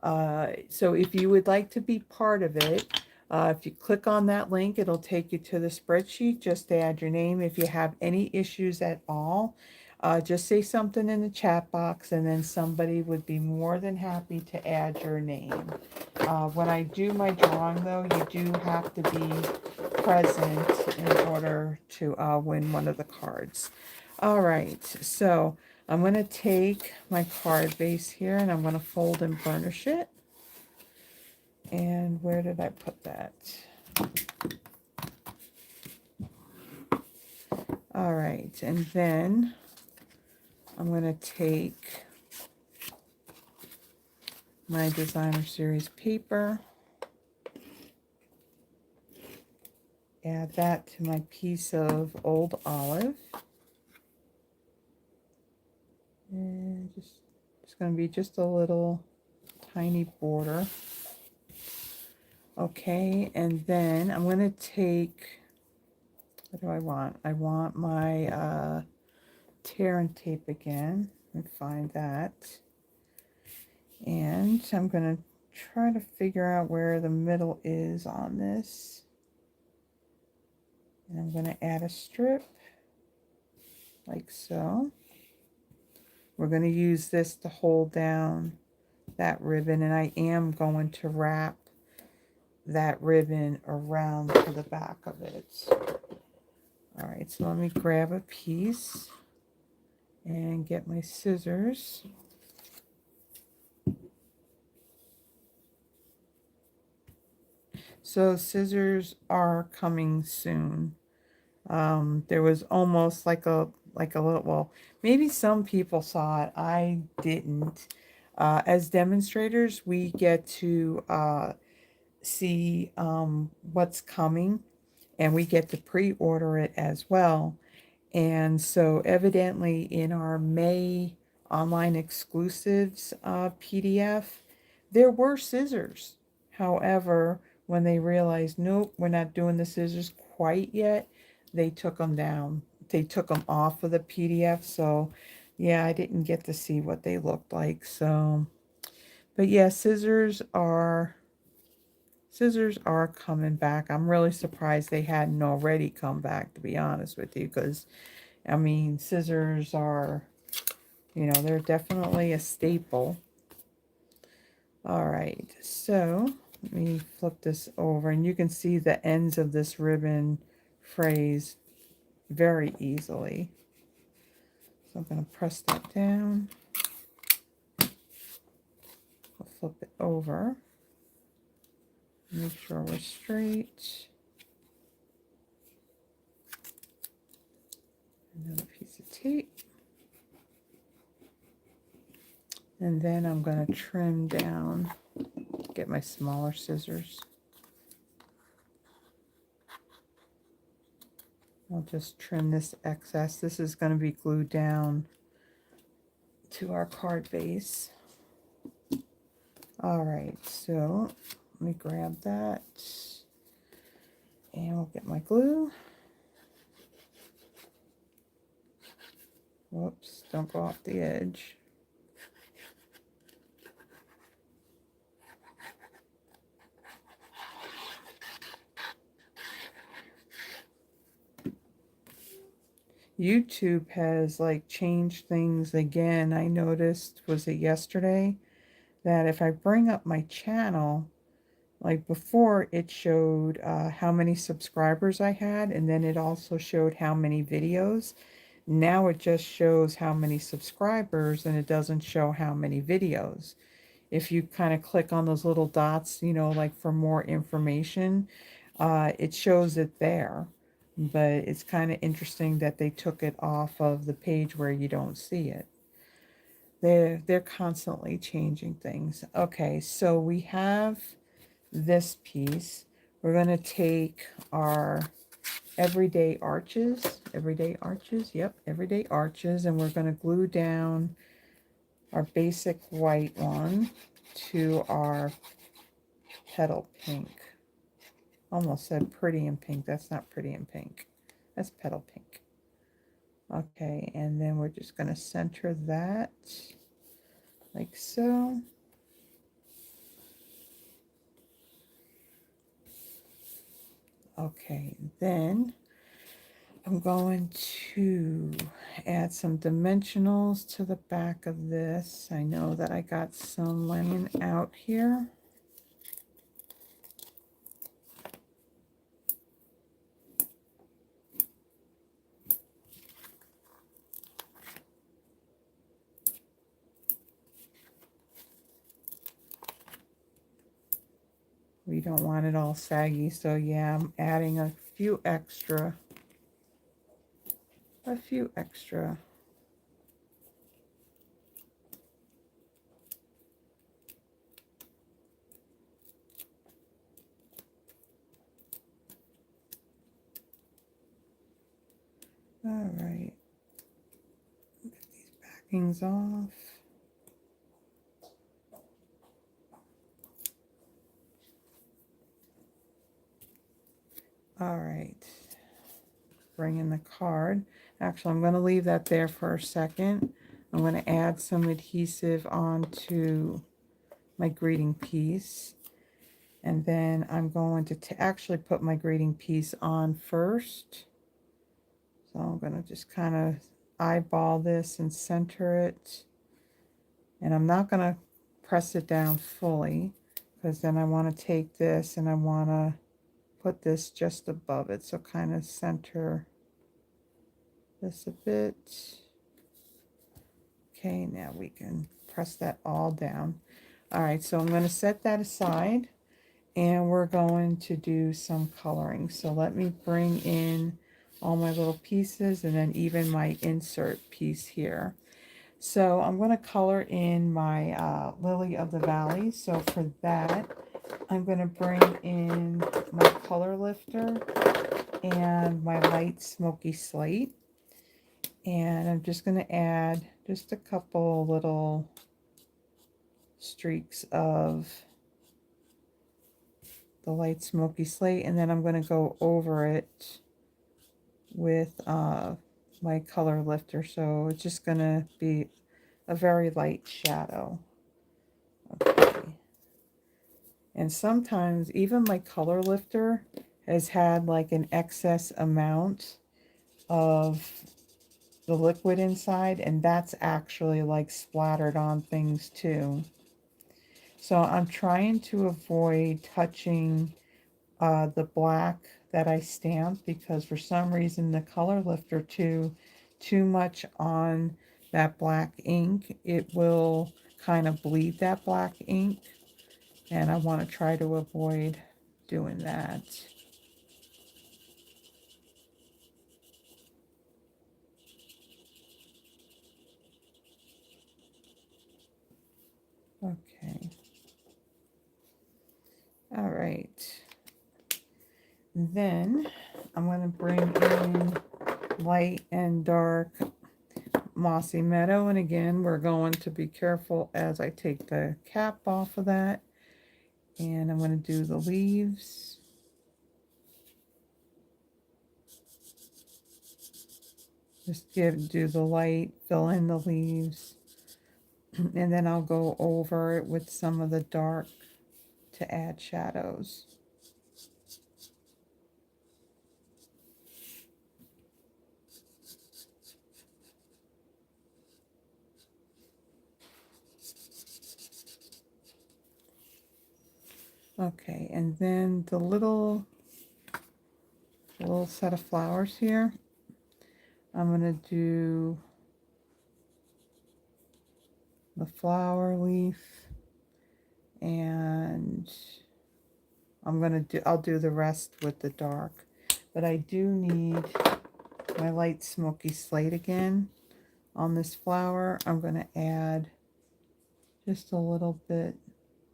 So if you would like to be part of it, if you click on that link, it'll take you to the spreadsheet. Just add your name. If you have any issues at all, just say something in the chat box, and then somebody would be more than happy to add your name. When I do my drawing, though, you do have to be present in order to win one of the cards. All right, so I'm going to take my card base here and I'm going to fold and burnish it. And where did I put that? All right, and then I'm going to take my designer series paper, add that to my piece of old olive, and it's going to be just a little tiny border. Okay, and then I'm going to take, what do I want? I want my tear and tape again. Let me find that. And I'm going to try to figure out where the middle is on this. And I'm going to add a strip like so. We're going to use this to hold down that ribbon, and I am going to wrap that ribbon around to the back of it. All right, so let me grab a piece and get my scissors. So scissors are coming soon. There was almost like a little, well, maybe some people saw it. I didn't. As demonstrators, we get to see what's coming, and we get to pre-order it as well. And so evidently in our May online exclusives PDF, there were scissors. However, when they realized, nope, we're not doing the scissors quite yet, they took them down. They took them off of the PDF. So yeah, I didn't get to see what they looked like. So, but yeah, scissors are coming back. I'm really surprised they hadn't already come back, to be honest with you, because I mean, scissors are, you know, they're definitely a staple. All right, so let me flip this over, and you can see the ends of this ribbon phrase very easily. So I'm going to press that down. I'll flip it over. Make sure we're straight. Another piece of tape. And then I'm going to trim down, get my smaller scissors. I'll just trim this excess. This is going to be glued down to our card base. All right, so let me grab that. And we'll get my glue. Whoops, don't go off the edge. YouTube has like changed things again. I noticed, was it yesterday, that if I bring up my channel, like before it showed how many subscribers I had, and then it also showed how many videos. Now it just shows how many subscribers, and it doesn't show how many videos. If you kind of click on those little dots, you know, like for more information, it shows it there. But it's kind of interesting that they took it off of the page where you don't see it. They're constantly changing things. Okay, so we have this piece. We're going to take our everyday arches, and we're going to glue down our basic white one to our petal pink. Almost said pretty in pink. That's not pretty in pink. That's petal pink. Okay, and then we're just going to center that like so. Okay, then I'm going to add some dimensionals to the back of this. I know that I got some laying out here. don't want it all saggy. So yeah, I'm adding a few extra. All right, get these backings off. All right, bring in the card. Actually, I'm going to leave that there for a second. I'm going to add some adhesive onto my greeting piece. And then I'm going to actually put my greeting piece on first. So I'm going to just kind of eyeball this and center it. And I'm not going to press it down fully, because then I want to take this and I want to put this just above it. So kind of center this a bit. Okay, now we can press that all down. All right, so I'm going to set that aside. And we're going to do some coloring. So let me bring in all my little pieces and then even my insert piece here. So I'm going to color in my Lily of the Valley. So for that, I'm going to bring in my color lifter and my light smoky slate. And I'm just going to add just a couple little streaks of the light smoky slate, and then I'm going to go over it with my color lifter, so it's just going to be a very light shadow. Okay. And sometimes even my color lifter has had like an excess amount of the liquid inside, and that's actually like splattered on things too. So I'm trying to avoid touching the black that I stamped, because for some reason the color lifter too much on that black ink, it will kind of bleed that black ink, and I want to try to avoid doing that. Okay. All right. Then I'm going to bring in light and dark Mossy Meadow, and again we're going to be careful as I take the cap off of that, and I'm going to do the leaves. Just do the light, fill in the leaves, and then I'll go over it with some of the dark to add shadows. Okay, and then the little set of flowers here, I'm going to do the flower leaf, and I'll do the rest with the dark. But I do need my light smoky slate again on this flower. I'm going to add just a little bit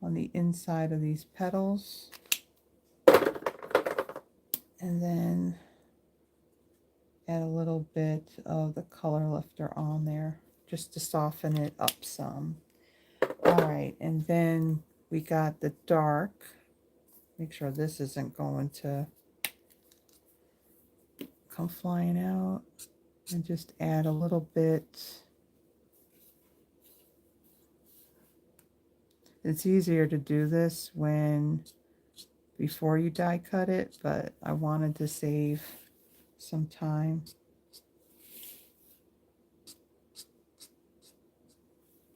on the inside of these petals, and then add a little bit of the color lifter on there just to soften it up some. All right, and then we got the dark. Make sure this isn't going to come flying out, and just add a little bit. It's easier to do this before you die cut it, but I wanted to save some time.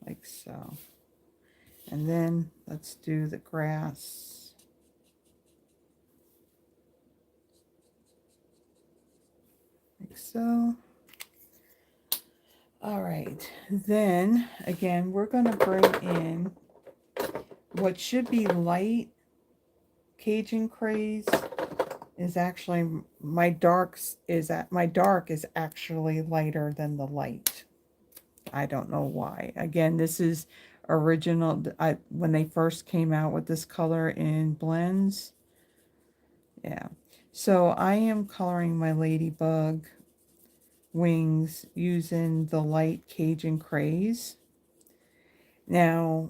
Like so. And then let's do the grass. Like so. All right, then again we're going to bring in what should be light Cajun Craze is actually, my dark is actually lighter than the light. I don't know why. Again, this is original. When they first came out with this color in blends. Yeah. So I am coloring my ladybug wings using the light Cajun Craze. Now,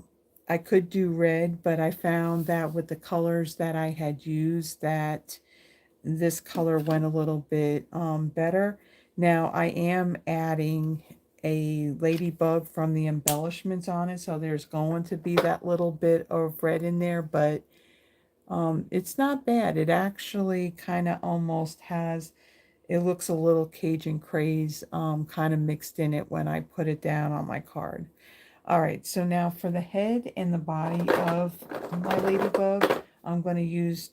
I could do red, but I found that with the colors that I had used, that this color went a little bit better. Now, I am adding a ladybug from the embellishments on it, so there's going to be that little bit of red in there, but it's not bad. It actually kind of almost has, it looks a little Cajun Craze kind of mixed in it when I put it down on my card. All right, so now for the head and the body of my ladybug, I'm going to use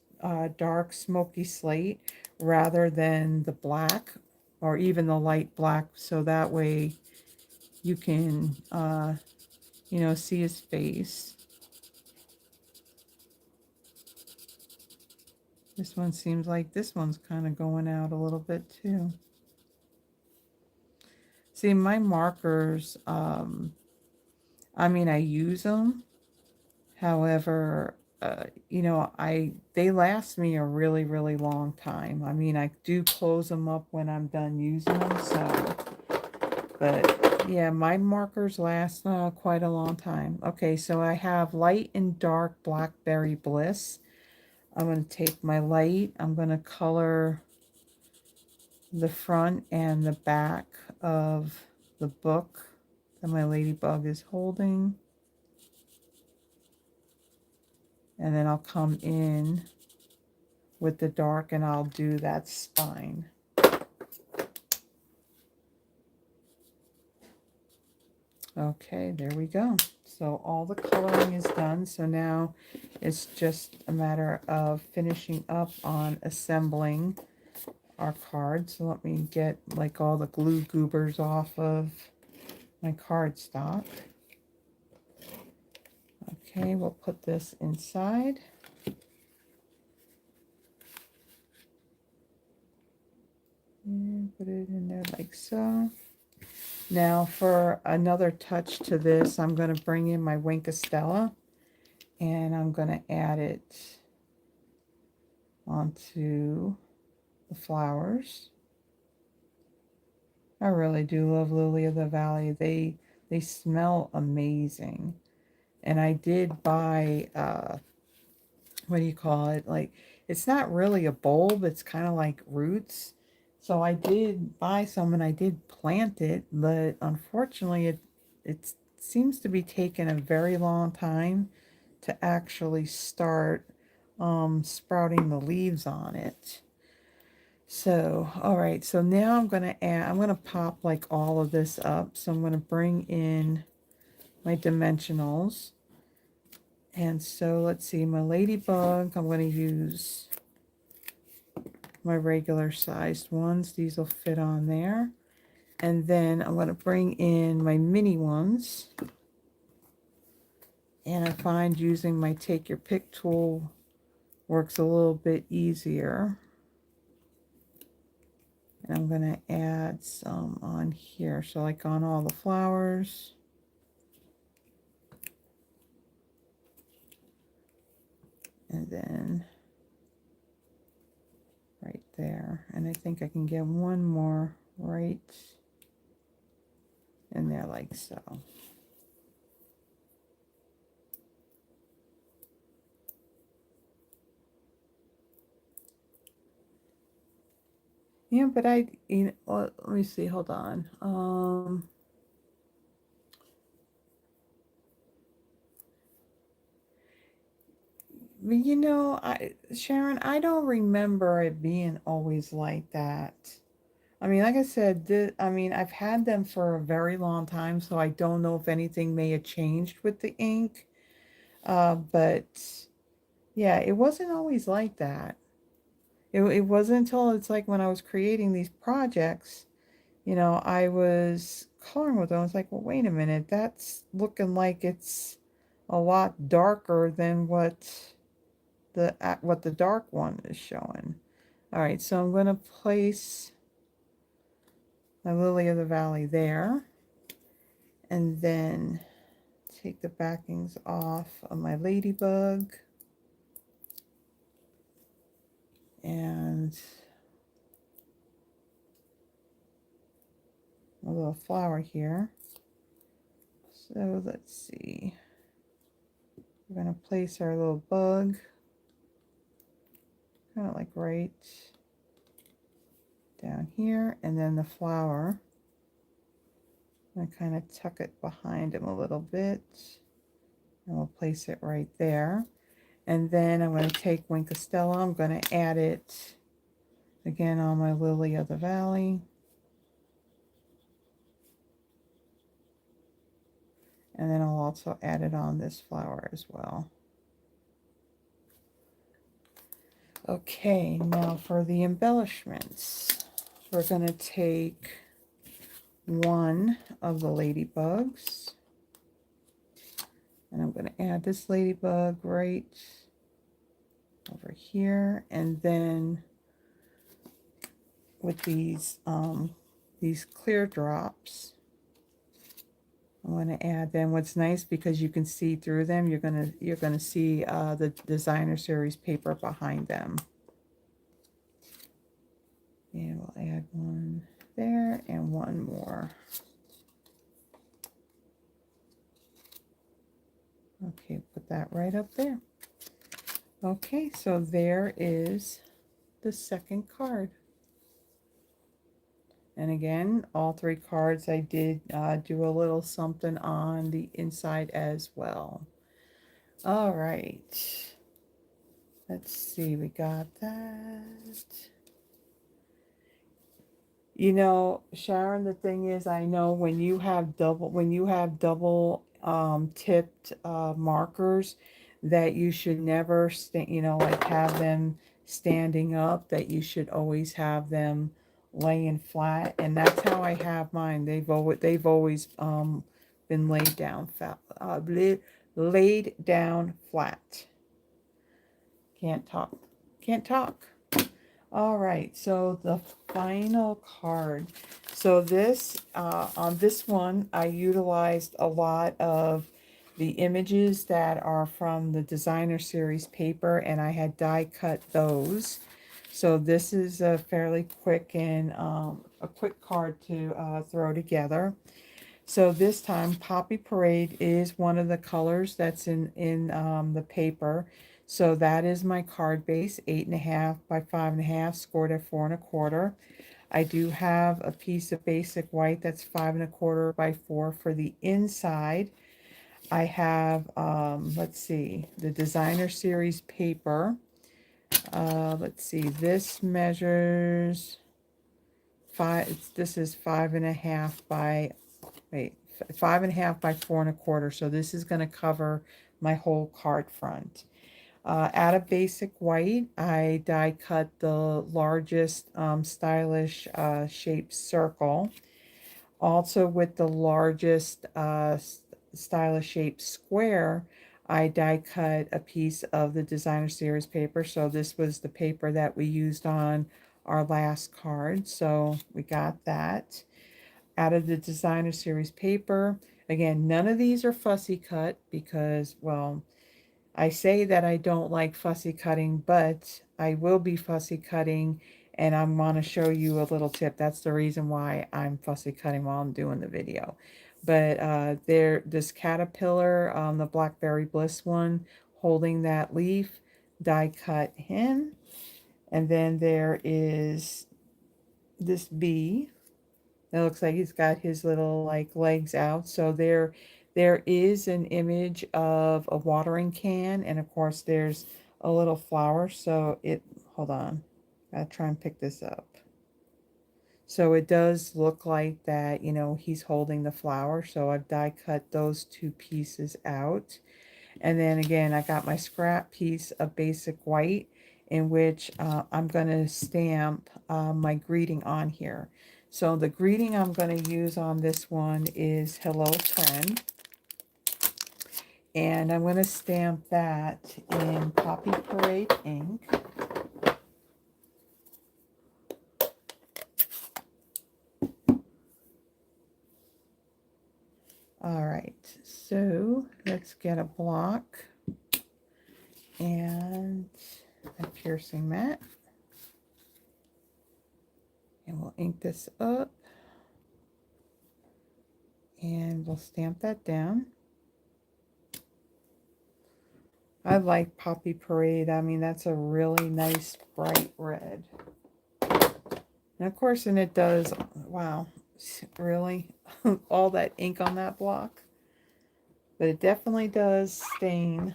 dark smoky slate rather than the black or even the light black, so that way you can, you know, see his face. This one seems like this one's kind of going out a little bit too. See, my markers, I mean, I use them. However, you know, they last me a really, really long time. I mean, I do close them up when I'm done using them, so, but yeah, my markers last quite a long time. Okay, so I have light and dark Blackberry Bliss. I'm going to take my light, I'm going to color the front and the back of the book that my ladybug is holding. And then I'll come in with the dark and I'll do that spine. Okay, there we go. So all the coloring is done. So now it's just a matter of finishing up on assembling our card. So let me get like all the glue goobers off of my cardstock. Okay, we'll put this inside. And put it in there like so. Now for another touch to this, I'm going to bring in my Wink of Stella and I'm going to add it onto the flowers. I really do love Lily of the Valley. They smell amazing. And I did buy, what do you call it? Like, it's not really a bulb. It's kind of like roots. So I did buy some and I did plant it, but unfortunately it seems to be taking a very long time to actually start sprouting the leaves on it. So, all right, so now I'm going to add, I'm going to pop like all of this up. So I'm going to bring in my dimensionals. And so let's see, my ladybug, I'm going to use my regular sized ones. These will fit on there. And then I'm going to bring in my mini ones. And I find using my take your pick tool works a little bit easier. And I'm going to add some on here. So like on all the flowers. And then right there. And I think I can get one more right in there like so. Yeah, but you know, well, let me see, hold on. But you know, Sharon, I don't remember it being always like that. I mean, like I said, I mean, I've had them for a very long time, so I don't know if anything may have changed with the ink. But yeah, it wasn't always like that. It wasn't until it's like when I was creating these projects, you know, I was coloring with them. I was like, well, wait a minute, that's looking like it's a lot darker than what what the dark one is showing. All right, so I'm going to place my Lily of the Valley there, and then take the backings off of my ladybug, and a little flower here. So let's see. We're going to place our little bug kind of like right down here, and then the flower. I'm going to kind of tuck it behind him a little bit, and we'll place it right there. And then I'm going to take Wink Stella. I'm going to add it again on my Lily of the Valley. And then I'll also add it on this flower as well. Okay, now for the embellishments. We're going to take one of the ladybugs. And I'm going to add this ladybug right over here. And then with these clear drops, I'm going to add them. What's nice, because you can see through them, you're gonna see the designer series paper behind them. And we'll add one there and one more. Okay, put that right up there. Okay, so there is the second card. And again, all three cards I did do a little something on the inside as well. All right. Let's see, we got that. You know, Sharon, the thing is, I know when you have double tipped markers, that you should never like have them standing up, that you should always have them laying flat, and that's how I have mine. They've always been laid down laid down flat. Can't talk. All right, so the final card. So this on this one, I utilized a lot of the images that are from the designer series paper, and I had die cut those. So this is a fairly quick and a quick card to throw together. So this time, Poppy Parade is one of the colors that's in the paper. So that is my card base, 8.5 by 5.5, scored at 4 1/4. I do have a piece of basic white that's 5 1/4 by 4 for the inside. I have, let's see, the designer series paper. Let's see, this measures this is 5.5 by, wait, 5.5 by 4 1/4. So this is going to cover my whole card front. Out of basic white, I die cut the largest stylish shaped circle. Also with the largest stylish shaped square, I die cut a piece of the designer series paper. So this was the paper that we used on our last card. So we got that. Out of the designer series paper, again, none of these are fussy cut because, well, I say that I don't like fussy cutting, but I will be fussy cutting, and I want to show you a little tip. That's the reason why I'm fussy cutting while I'm doing the video. But this caterpillar, the Blackberry Bliss one, holding that leaf, die cut him. And then there is this bee. It looks like he's got his little like legs out. So there is an image of a watering can, and of course there's a little flower. So hold on, gotta try and pick this up. So it does look like that, you know, he's holding the flower. So I've die cut those two pieces out. And then again, I got my scrap piece of basic white, in which I'm going to stamp my greeting on here. So the greeting I'm going to use on this one is Hello Friend. And I'm going to stamp that in Poppy Parade ink. All right, so let's get a block and a piercing mat. And we'll ink this up. And we'll stamp that down. I like Poppy Parade. I mean, that's a really nice bright red. And of course, and it does, wow, really? All that ink on that block. But it definitely does stain.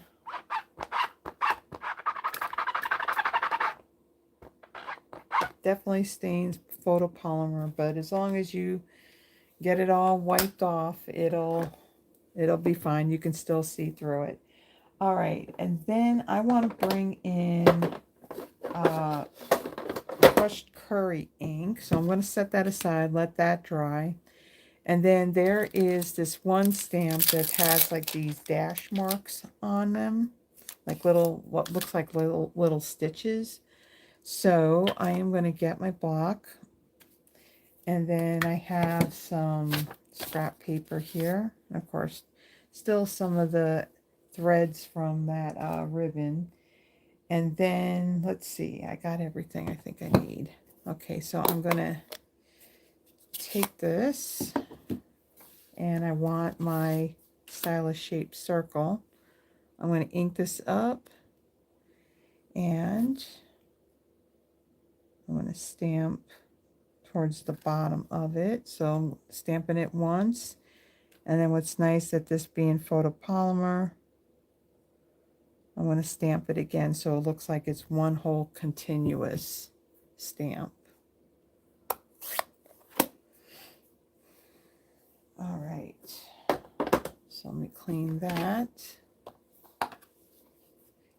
Definitely stains photopolymer, but as long as you get it all wiped off, it'll be fine. You can still see through it. All right, and then I want to bring in crushed curry ink. So I'm going to set that aside, let that dry. And then there is this one stamp that has like these dash marks on them, like little, what looks like little stitches. So I am going to get my block, and then I have some scrap paper here. And of course, still some of the threads from that ribbon. And then, let's see, I got everything I think I need. Okay, so I'm going to take this, and I want my stylish shaped circle. I'm going to ink this up, and I'm going to stamp towards the bottom of it. So I'm stamping it once, and then what's nice that this being photopolymer, I'm going to stamp it again so it looks like it's one whole continuous stamp. All right, so let me clean that.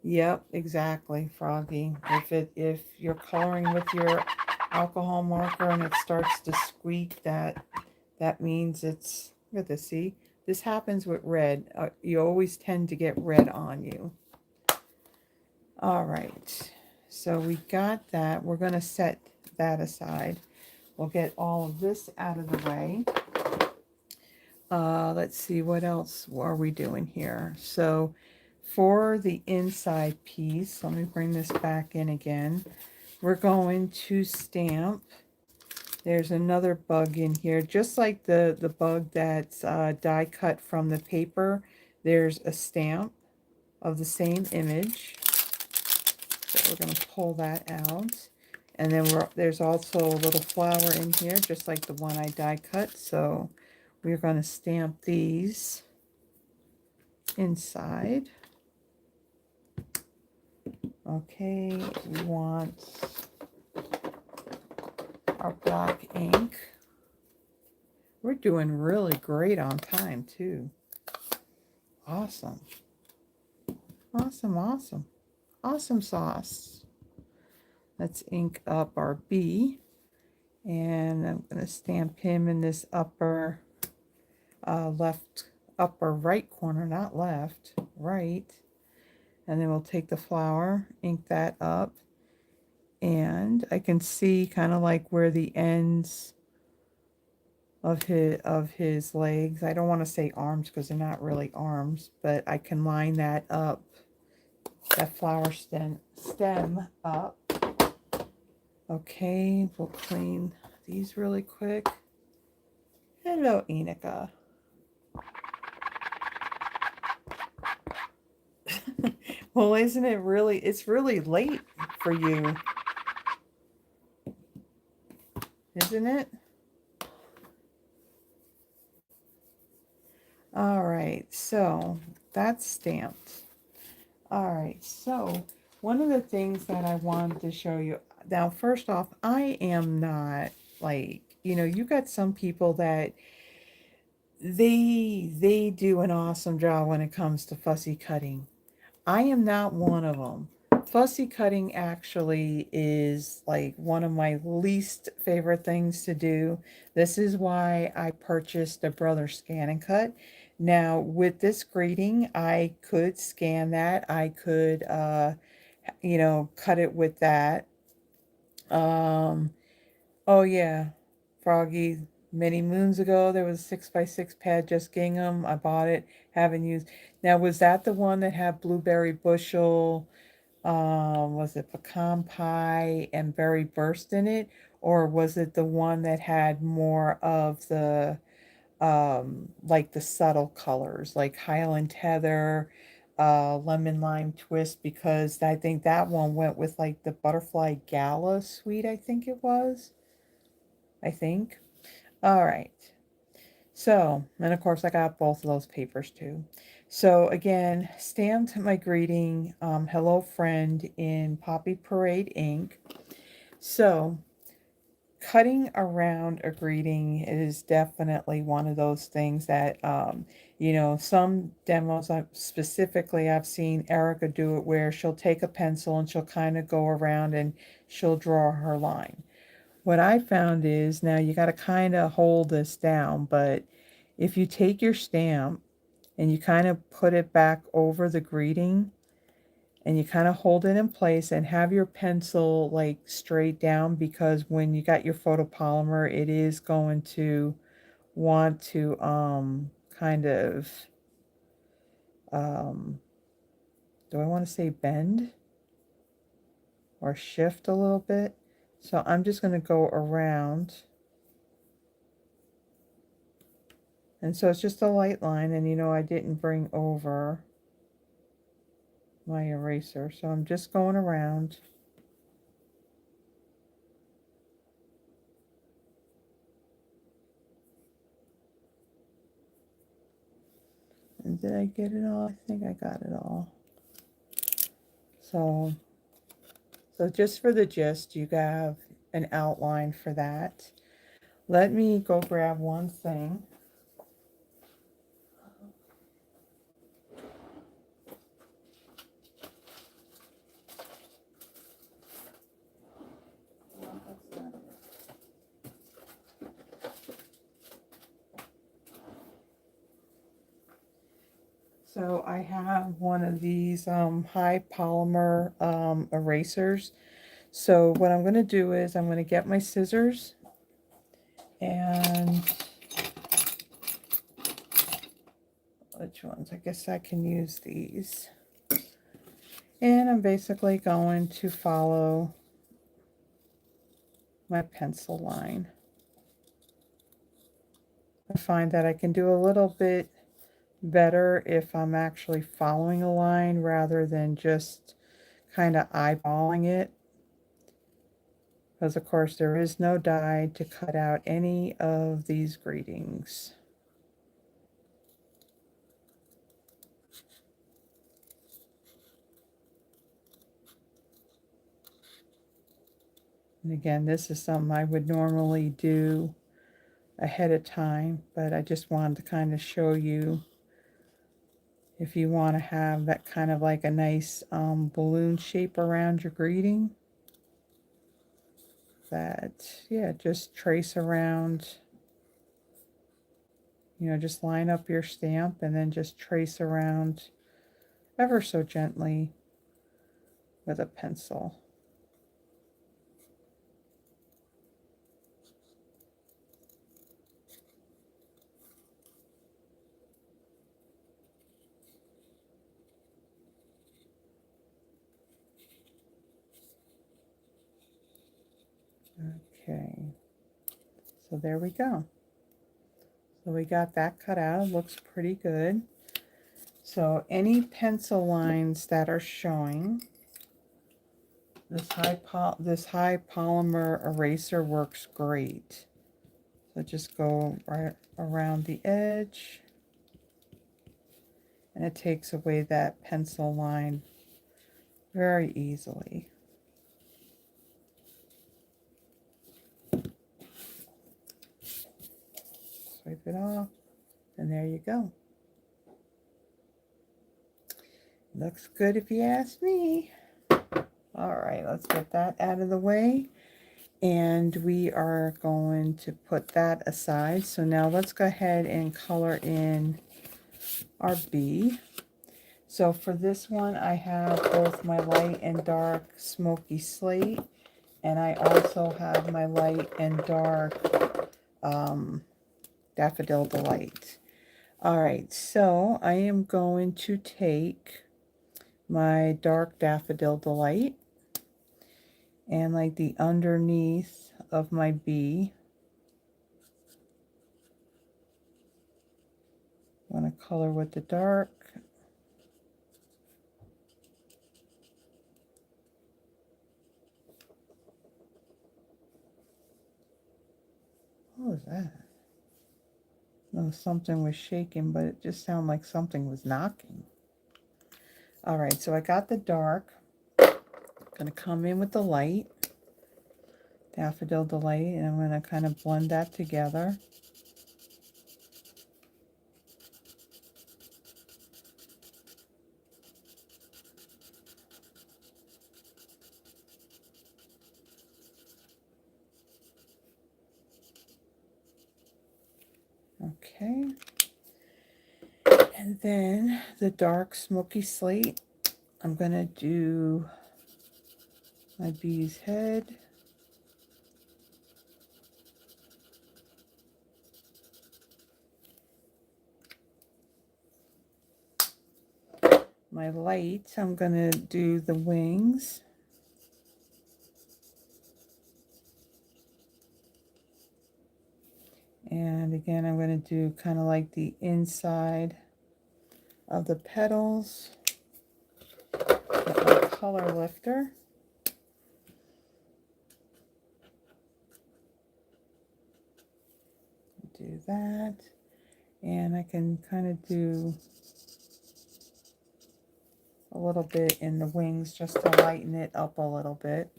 Yep, exactly, Froggy. If you're coloring with your alcohol marker and it starts to squeak, that means it's, look at this, see? This happens with red. You always tend to get red on you. All right, so we got that. We're going to set that aside. We'll get all of this out of the way. Let's see, what else are we doing here? So for the inside piece, let me bring this back in again. We're going to stamp. There's another bug in here, just like the bug that's die cut from the paper. There's a stamp of the same image. So we're going to pull that out. And then there's also a little flower in here, just like the one I die cut. So we're going to stamp these inside. Okay, we want our black ink. We're doing really great on time too. Awesome. Awesome, awesome. Awesome sauce. Let's ink up our B. And I'm going to stamp him in this upper upper right corner, not left, right. And then we'll take the flower, ink that up. And I can see kind of like where the ends of his legs, I don't want to say arms because they're not really arms, but I can line that up, that flower stem up. Okay, we'll clean these really quick. Hello, Enika. Well, isn't it really, it's really late for you, isn't it? All right, so that's stamped. All right, so one of the things that I wanted to show you, now first off, I am not like, you know, you got some people that they do an awesome job when it comes to fussy cutting. I am not one of them. Fussy cutting actually is like one of my least favorite things to do. This is why I purchased a Brother Scan and Cut. Now with this grading, I could scan that. I could, you know, cut it with that. Um, oh yeah, Froggy, many moons ago, there was a 6x6 pad, just gingham. I bought it, haven't used. Now, was that the one that had blueberry bushel, was it pecan pie and berry burst in it? Or was it the one that had more of the, like the subtle colors, like Highland Heather, lemon lime twist? Because I think that one went with like the butterfly gala sweet, I think it was. I think. All right. So, and of course I got both of those papers too. So again, stamped my greeting, hello friend, in Poppy Parade ink. So cutting around a greeting is definitely one of those things that, you know, some demos specifically I've seen Erica do it, where she'll take a pencil and she'll kind of go around and she'll draw her line. What I found is, now you got to kind of hold this down, but if you take your stamp and you kind of put it back over the greeting and you kind of hold it in place and have your pencil like straight down, because when you got your photopolymer, it is going to want to kind of, do I want to say bend or shift a little bit? So I'm just going to go around. And so it's just a light line, and you know, I didn't bring over my eraser, so I'm just going around. And did I get it all? I think I got it all. So just for the gist, you have an outline for that. Let me go grab one thing. So I have one of these high polymer erasers. So what I'm going to do is I'm going to get my scissors, and which ones? I guess I can use these. And I'm basically going to follow my pencil line. I find that I can do a little bit better if I'm actually following a line rather than just kind of eyeballing it. Because of course there is no die to cut out any of these greetings. And again, this is something I would normally do ahead of time, but I just wanted to kind of show you, if you want to have that kind of like a nice balloon shape around your greeting, that, yeah, just trace around, you know, just line up your stamp and then just trace around ever so gently with a pencil. Okay, so there we go. So we got that cut out. It looks pretty good. So any pencil lines that are showing, this high polymer eraser works great. So just go right around the edge, and it takes away that pencil line very easily. Swipe it off, and there you go. Looks good if you ask me. All right, let's get that out of the way. And we are going to put that aside. So now let's go ahead and color in our bee. So for this one, I have both my light and dark smoky slate, and I also have my light and dark Daffodil Delight. All right, so I am going to take my dark Daffodil Delight and like the underneath of my bee. I want to color with the dark. What was that? No, something was shaking, but it just sounded like something was knocking. All right, so I got the dark. Going to come in with the light, Daffodil Delight, and I'm going to kind of blend that together. Okay. And then the dark smoky slate, I'm going to do my bee's head. My light, I'm going to do the wings. And again, I'm going to do kind of like the inside of the petals. Get my color lifter. Do that. And I can kind of do a little bit in the wings just to lighten it up a little bit.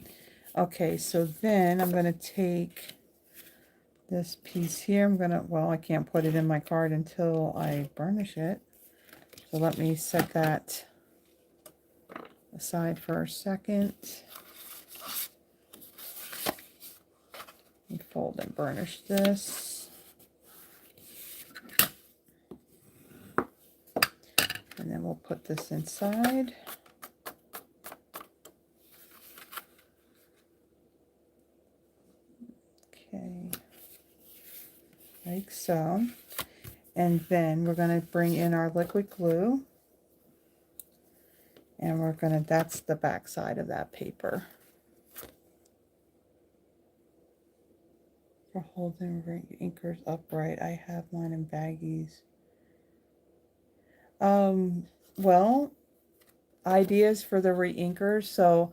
Okay, so then I'm going to take this piece here. I'm going to, well, I can't put it in my card until I burnish it. So let me set that aside for a second. And fold and burnish this. And then we'll put this inside. Okay, like so. And then we're going to bring in our liquid glue. And we're going to, that's the back side of that paper. For holding inkers upright, I have mine in baggies. Well, ideas for the reinkers. So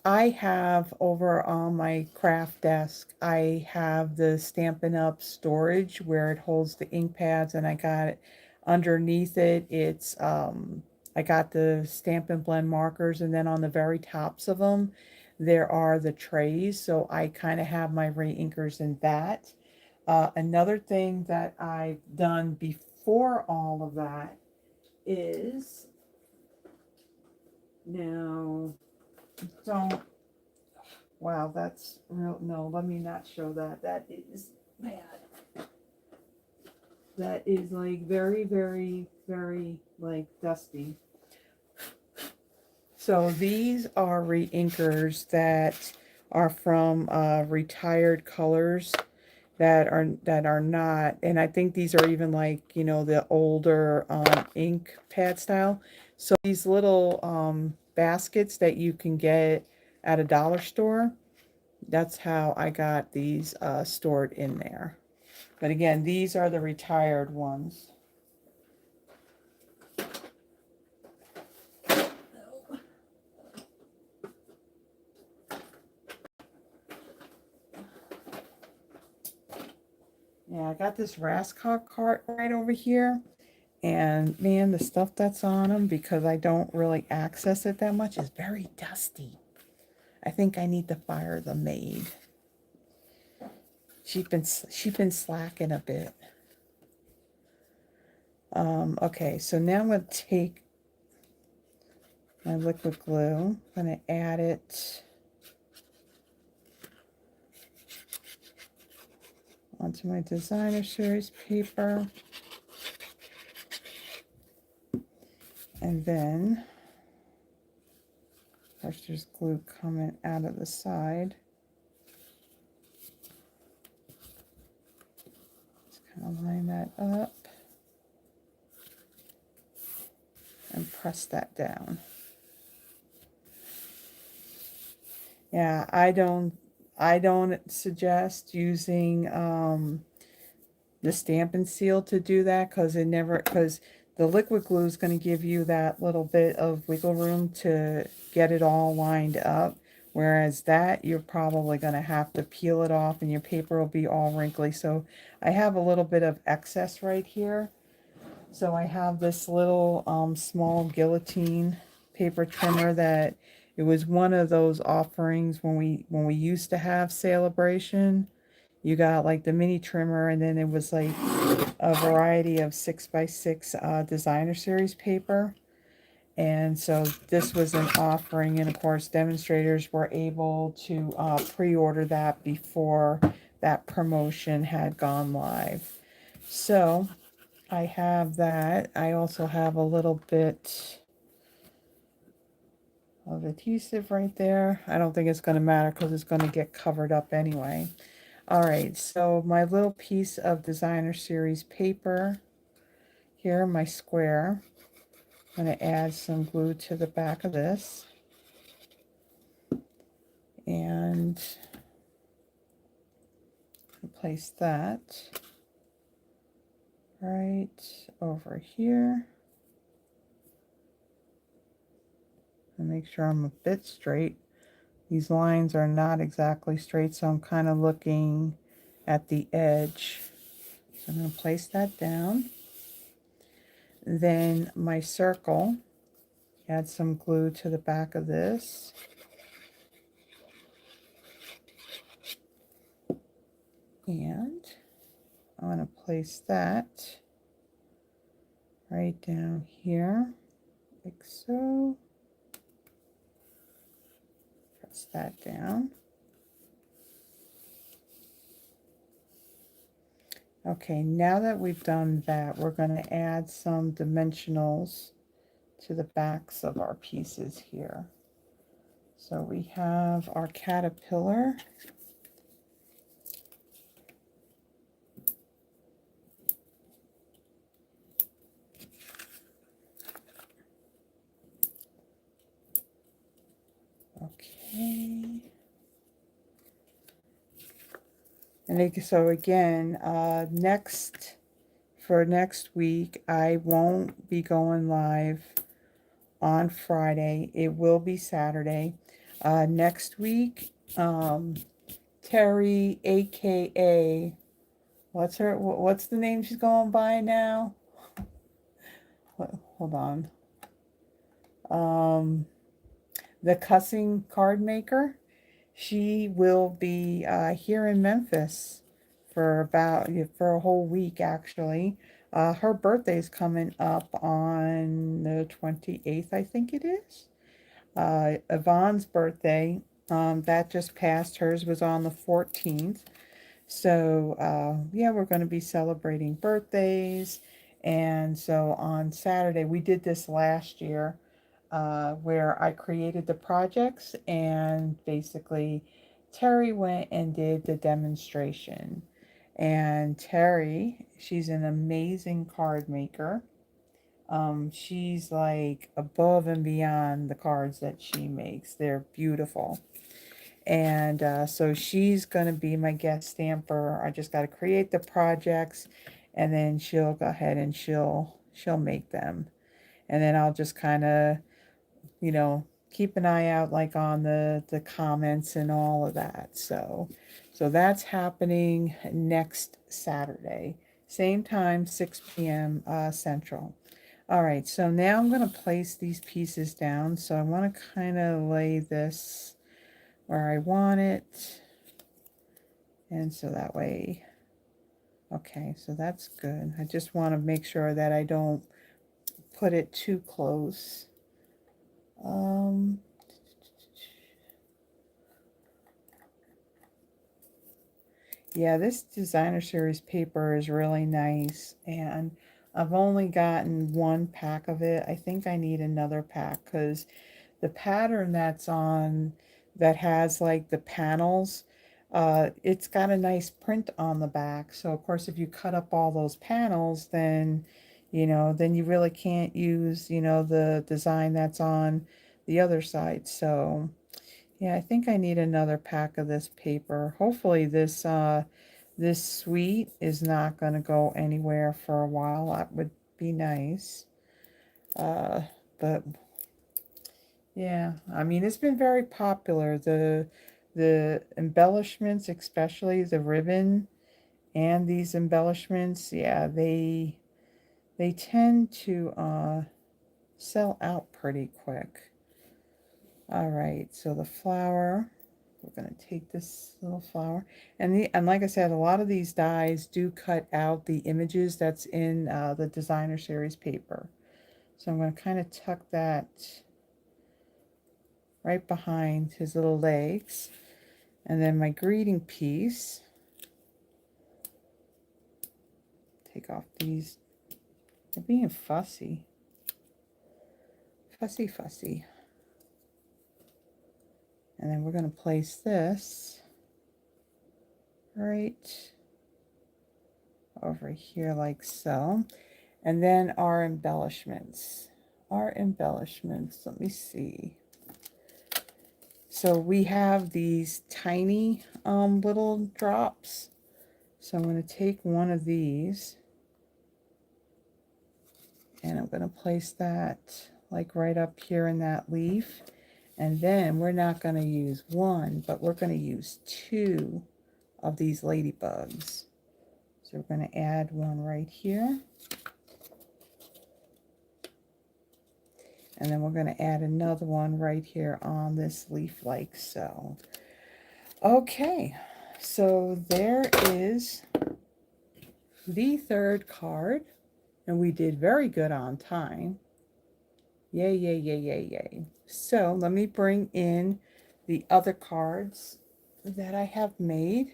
I have over on my craft desk, I have the Stampin' Up storage where it holds the ink pads, and I got it underneath it. It's I got the Stampin' Blend markers, and then on the very tops of them there are the trays. So I kind of have my reinkers in that. Another thing that I've done before all of that is, now don't, wow, that's real, no, let me not show that. That is bad. That is like very, very, very like dusty. So these are reinkers that are from Retired Colors that are not, and I think these are even like, you know, the older ink pad style. So these little baskets that you can get at a dollar store, that's how I got these stored in there. But again, these are the retired ones. Yeah, I got this Rascot cart right over here. And man, the stuff that's on them, because I don't really access it that much, is very dusty. I think I need to fire the maid. She's been slacking a bit. Okay, so now I'm going to take my liquid glue. I'm going to add it onto my designer series paper. And then, of course, there's glue coming out of the side. Just kind of line that up and press that down. Yeah, I don't suggest using the Stampin' Seal to do that, because the liquid glue is going to give you that little bit of wiggle room to get it all lined up, whereas that you're probably going to have to peel it off and your paper will be all wrinkly. So I have a little bit of excess right here, so I have this little small guillotine paper trimmer that it was one of those offerings when we used to have Celebration. You got like the mini trimmer, and then it was like a variety of 6x6 designer series paper. And so this was an offering, and of course demonstrators were able to pre-order that before that promotion had gone live. So I have that. I also have a little bit of adhesive right there. I don't think it's going to matter because it's going to get covered up anyway. All right, so my little piece of designer series paper here, my square. I'm going to add some glue to the back of this. And place that right over here. And make sure I'm a bit straight. These lines are not exactly straight, so I'm kind of looking at the edge. So I'm going to place that down. Then my circle, add some glue to the back of this. And I'm going to place that right down here, like so. Press that down. Okay, now that we've done that, we're going to add some dimensionals to the backs of our pieces here. So we have our caterpillar. Okay. And so again, for next week, I won't be going live on Friday. It will be Saturday. Next week, Terry, aka, what's the name she's going by now? Hold on. The Cussing Card Maker. She will be here in Memphis for a whole week, actually. Her birthday's coming up on the 28th, I think it is. Yvonne's birthday, that just passed. Hers was on the 14th. So, yeah, we're going to be celebrating birthdays. And so on Saturday, we did this last year, where I created the projects, and basically Terry went and did the demonstration. And Terry, she's an amazing card maker. She's like above and beyond the cards that she makes. They're beautiful. And so she's going to be my guest stamper. I just got to create the projects, and then she'll go ahead and she'll make them. And then I'll just kind of, keep an eye out like on the comments and all of that. So that's happening next Saturday. Same time, 6 p.m. Central. All right, so now I'm going to place these pieces down. So I want to kind of lay this where I want it. And so that way, okay, so that's good. I just want to make sure that I don't put it too close. Yeah, this designer series paper is really nice, and I've only gotten one pack of it. I think I need another pack because the pattern that's on, that has like the panels, it's got a nice print on the back. So of course if you cut up all those panels, then then you really can't use the design that's on the other side. So yeah, I think I need another pack of this paper. Hopefully this suite is not going to go anywhere for a while. That would be nice. But yeah, I mean, it's been very popular. The embellishments, especially the ribbon and these embellishments, yeah, they tend to sell out pretty quick. All right, so the flower, we're going to take this little flower, and like I said, a lot of these dies do cut out the images that's in the designer series paper. So I'm going to kind of tuck that right behind his little legs. And then my greeting piece, take off these, they're being fussy. Fussy, fussy. And then we're going to place this right over here like so. And then our embellishments. Our embellishments, let me see. So we have these tiny little drops. So I'm going to take one of these and I'm going to place that like right up here in that leaf. And then we're not going to use one, but we're going to use two of these ladybugs. So we're going to add one right here. And then we're going to add another one right here on this leaf like so. Okay, so there is the third card. And we did very good on time. Yay, yay, yay, yay, yay. So let me bring in the other cards that I have made.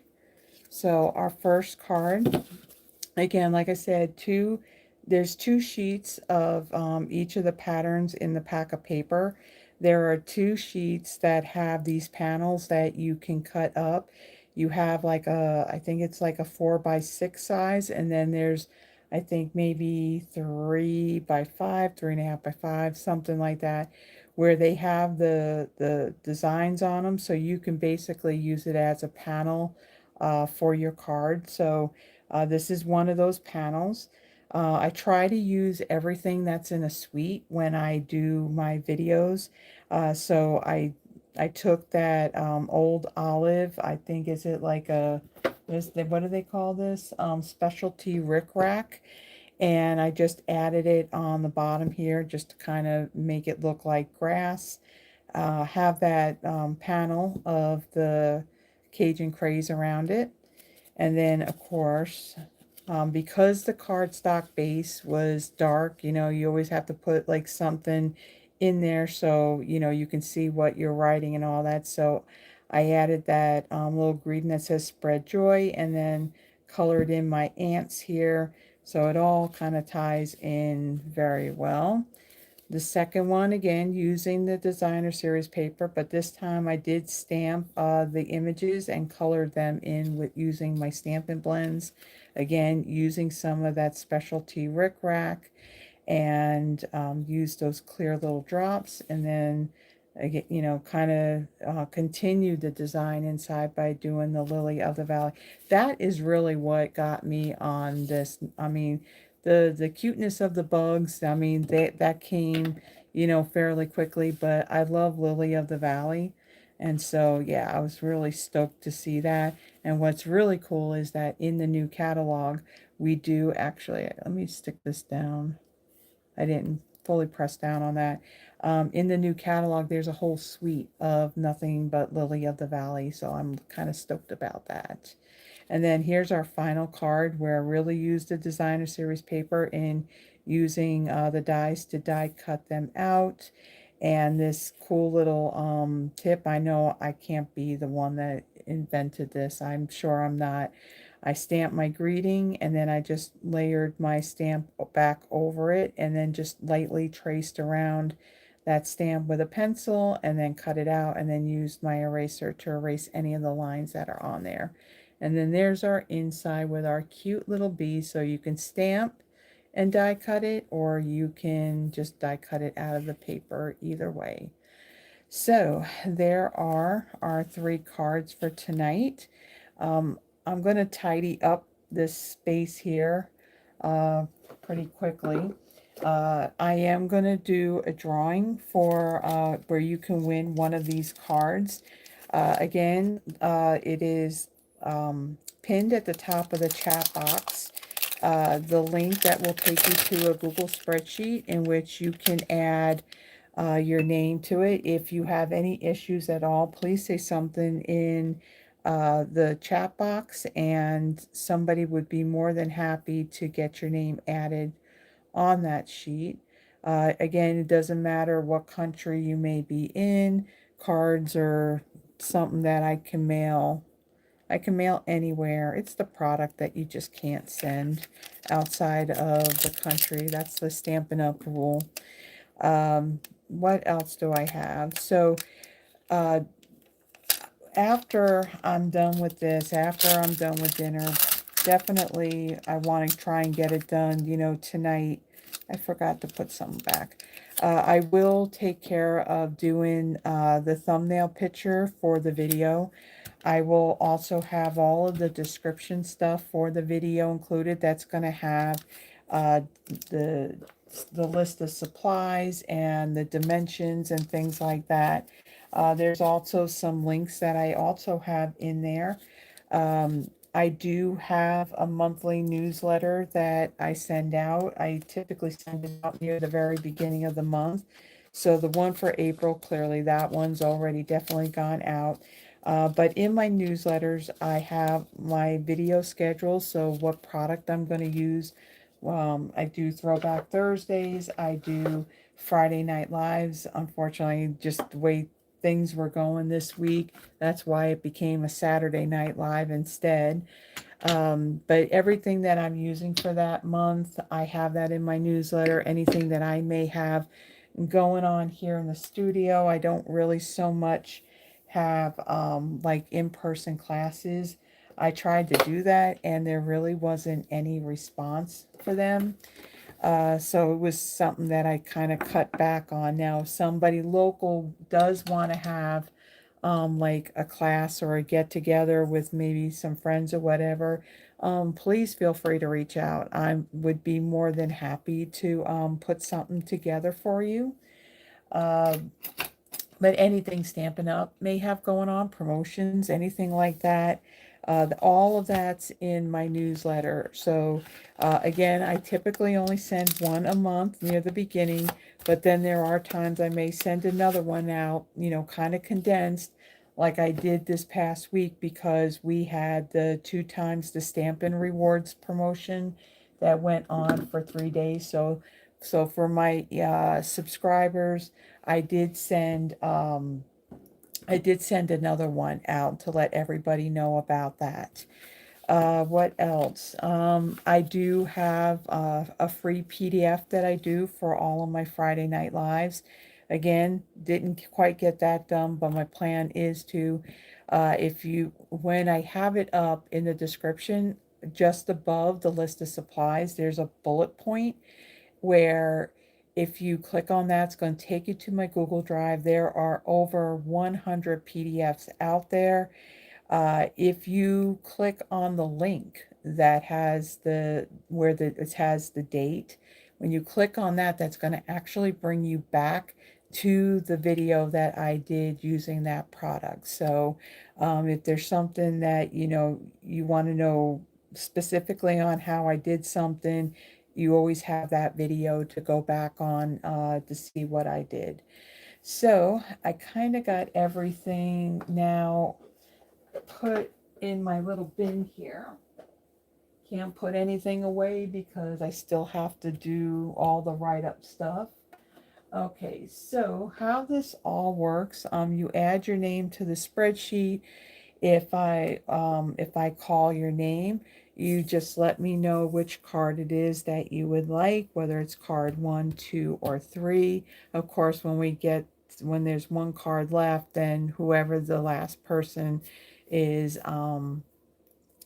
So our first card, again, like I said, there's two sheets of each of the patterns in the pack of paper. There are two sheets that have these panels that you can cut up. You have like I think it's like a 4x6 size, and then there's, I think maybe 3x5, 3.5x5, something like that, where they have the designs on them, so you can basically use it as a panel for your card. So this is one of those panels. I try to use everything that's in a suite when I do my videos. So I took that old Olive, I think, is it like a, what do they call this? Specialty rickrack. And I just added it on the bottom here just to kind of make it look like grass. Have that panel of the Cajun Craze around it. And then, of course, because the cardstock base was dark, you always have to put like something in there so, you can see what you're writing and all that. So I added that little greeting that says spread joy, and then colored in my ants here. So it all kind of ties in very well. The second one, again, using the designer series paper, but this time I did stamp the images and colored them in with using my Stampin' Blends. Again, using some of that specialty rickrack, and use those clear little drops, and then again, kind of continue the design inside by doing the Lily of the Valley. That is really what got me on this. I mean, the cuteness of the bugs, I mean, that came, fairly quickly, but I love Lily of the Valley. And so, yeah, I was really stoked to see that. And what's really cool is that in the new catalog, we do actually, let me stick this down. I didn't fully press down on that. In the new catalog, there's a whole suite of nothing but Lily of the Valley, so I'm kind of stoked about that. And then here's our final card where I really used the designer series paper in using the dies to die cut them out. And this cool little tip, I know I can't be the one that invented this. I'm sure I'm not. I stamped my greeting, and then I just layered my stamp back over it, and then just lightly traced around that stamp with a pencil, and then cut it out, and then used my eraser to erase any of the lines that are on there. And then there's our inside with our cute little bee. So you can stamp and die cut it, or you can just die cut it out of the paper, either way. So there are our 3 cards for tonight. I'm going to tidy up this space here pretty quickly. I am going to do a drawing for where you can win one of these cards. Again, it is pinned at the top of the chat box. The link that will take you to a Google spreadsheet in which you can add your name to it. If you have any issues at all, please say something in the chat box, and somebody would be more than happy to get your name added on that sheet. Again, it doesn't matter what country you may be in. Cards are something that I can mail. I can mail anywhere. It's the product that you just can't send outside of the country. That's the Stampin' Up! Rule. What else do I have? So, after I'm done with this, after I'm done with dinner, definitely I want to try and get it done, tonight. I forgot to put something back. I will take care of doing the thumbnail picture for the video. I will also have all of the description stuff for the video included. That's going to have the list of supplies and the dimensions and things like that. There's also some links that I also have in there. I do have a monthly newsletter that I send out. I typically send it out near the very beginning of the month. So the one for April, clearly that one's already definitely gone out. But in my newsletters, I have my video schedule, so what product I'm going to use. I do Throwback Thursdays. I do Friday Night Lives. Unfortunately, just the way things were going this week, that's why it became a Saturday Night Live instead. But everything that I'm using for that month, I have that in my newsletter. Anything that I may have going on here in the studio, I don't really so much have like in-person classes. I tried to do that, and there really wasn't any response for them. So it was something that I kind of cut back on. Now, if somebody local does want to have like a class or a get together with maybe some friends or whatever, please feel free to reach out. I would be more than happy to put something together for you. But anything Stampin' Up! May have going on, promotions, anything like that. All of that's in my newsletter. So again, I typically only send one a month near the beginning, but then there are times I may send another one out, kind of condensed, like I did this past week, because we had the 2 times the Stampin' Rewards promotion that went on for 3 days. So for my subscribers, I did send another one out to let everybody know about that. What else? I do have a free PDF that I do for all of my Friday Night Lives. Again, didn't quite get that done, but my plan is to, when I have it up in the description, just above the list of supplies, there's a bullet point where if you click on that, it's going to take you to my Google Drive. There are over 100 PDFs out there. If you click on the link that has it has the date, when you click on that, that's going to actually bring you back to the video that I did using that product. So if there's something that you want to know specifically on how I did something, you always have that video to go back on to see what I did. So I kind of got everything now put in my little bin here. Can't put anything away because I still have to do all the write-up stuff. Okay, so how this all works, you add your name to the spreadsheet, If I call your name, you just let me know which card it is that you would like, whether it's card 1, 2, or 3. Of course, when there's one card left, then whoever the last person is,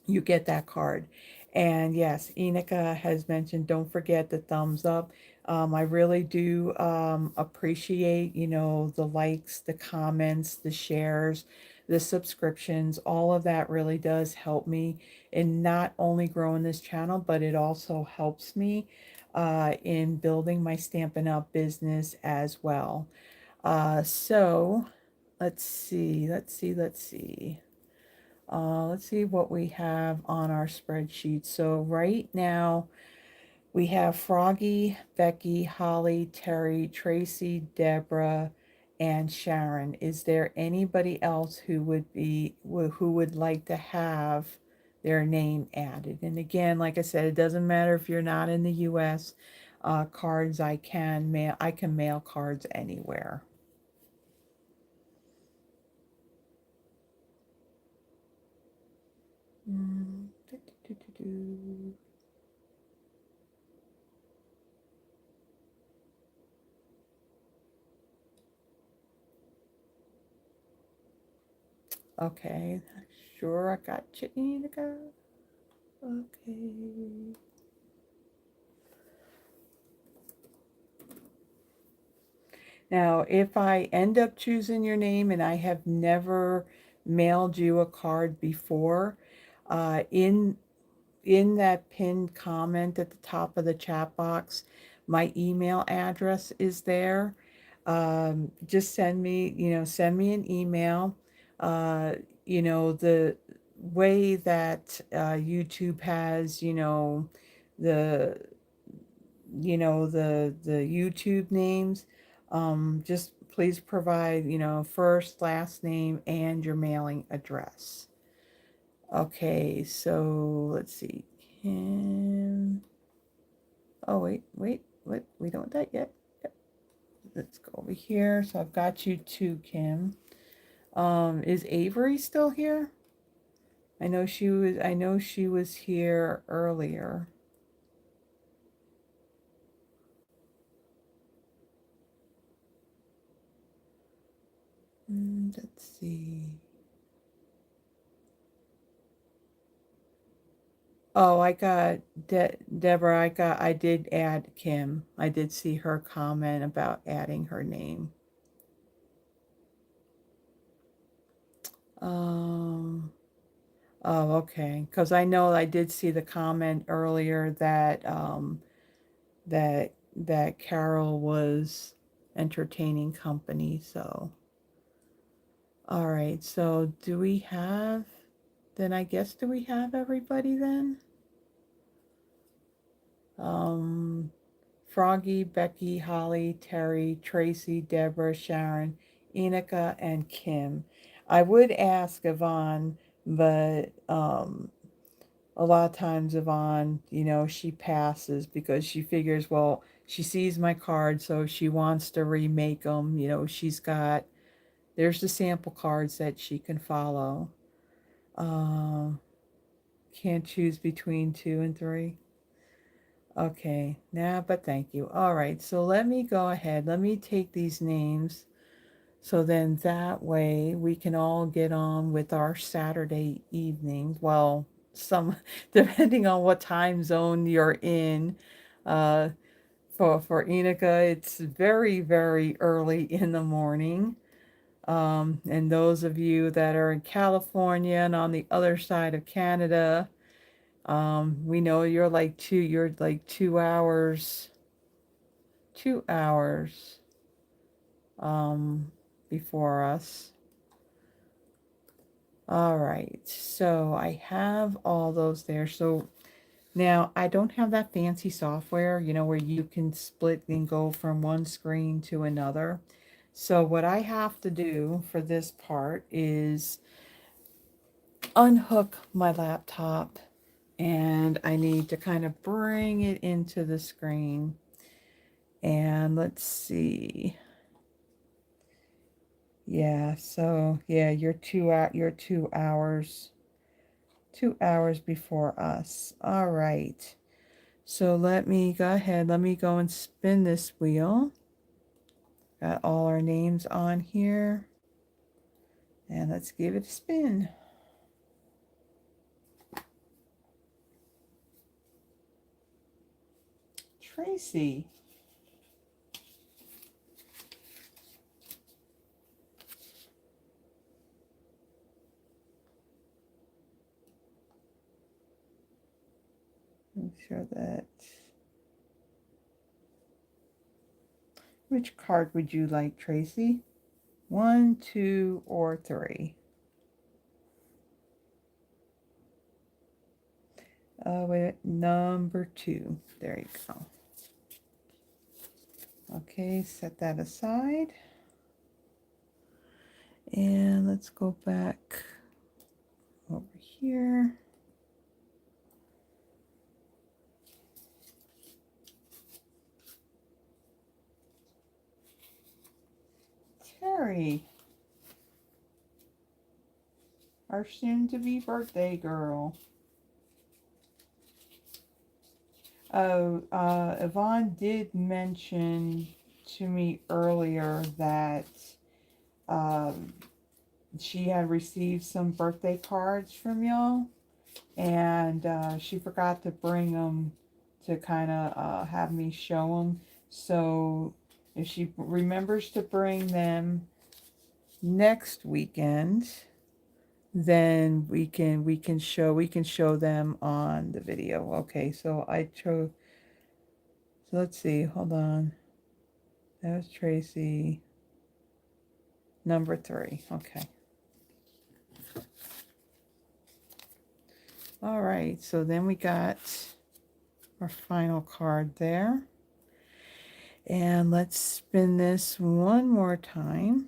you get that card. And yes, Enika has mentioned, don't forget the thumbs up. I really do appreciate, the likes, the comments, the shares, the subscriptions. All of that really does help me in not only growing this channel, but it also helps me in building my Stampin' Up! Business as well. So let's see. Let's see what we have on our spreadsheet. So right now we have Froggy, Becky, Holly, Terry, Tracy, Deborah, and Sharon. Is there anybody else who would like to have their name added? And again, like I said, it doesn't matter if you're not in the US. Cards I can mail cards anywhere. Mm, do, do, do, do. Okay, sure, I got you, Enika. Okay. Now, if I end up choosing your name and I have never mailed you a card before, in that pinned comment at the top of the chat box, my email address is there. Just send me an email. Uh, the way that YouTube has, the the YouTube names, just please provide, first, last name, and your mailing address. Okay, so let's see. Kim. Oh, wait. We don't want that yet. Yep. Let's go over here. So I've got you too, Kim. Is Avery still here? I know she was here earlier. Let's see. Oh, I got Deborah. I did add Kim. I did see her comment about adding her name. Um, oh, okay. Because I know I did see the comment earlier that that Carol was entertaining company. So, all right. So, do we have? Then I guess do we have everybody then? Um, Froggy, Becky, Holly, Terry, Tracy, Deborah, Sharon, Enika, and Kim. I would ask Yvonne, but a lot of times Yvonne, she passes because she figures, well, she sees my card, so she wants to remake them. There's the sample cards that she can follow. Uh, can't choose between 2 and 3. Okay, but thank you. All right, so let me go ahead. Let me take these names. So then that way we can all get on with our Saturday evening. Well, depending on what time zone you're in. Uh, for Enika, it's very, very early in the morning. And those of you that are in California and on the other side of Canada, we know you're like 2 hours before us. All right, so I have all those there. So now I don't have that fancy software, where you can split and go from one screen to another. So what I have to do for this part is unhook my laptop, and I need to kind of bring it into the screen. And let's see. Yeah, so yeah, you're 2 hours 2 hours before us. All right. So let me go ahead. Let me go and spin this wheel. Got all our names on here. And let's give it a spin. Tracy. Make sure that. Which card would you like, Tracy? 1, 2, or 3? Wait, number 2. There you go. Okay, set that aside. And let's go back over here. Terry, our soon-to-be birthday girl. Oh, Yvonne did mention to me earlier that she had received some birthday cards from y'all, and she forgot to bring them to kind of have me show them. So if she remembers to bring them next weekend, then we can show them on the video. Okay, so I chose. So let's see. Hold on. That was Tracy. Number 3. Okay. All right. So then we got our final card there. And let's spin this one more time.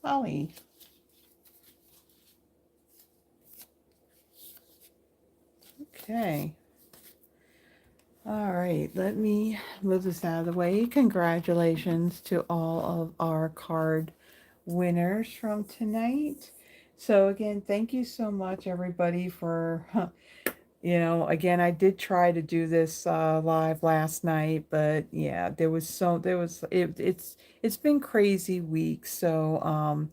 Holly. Okay. All right, let me move this out of the way. Congratulations to all of our card winners from tonight. So again, thank you so much, everybody, for again, I did try to do this live last night, but yeah, it's been crazy week. So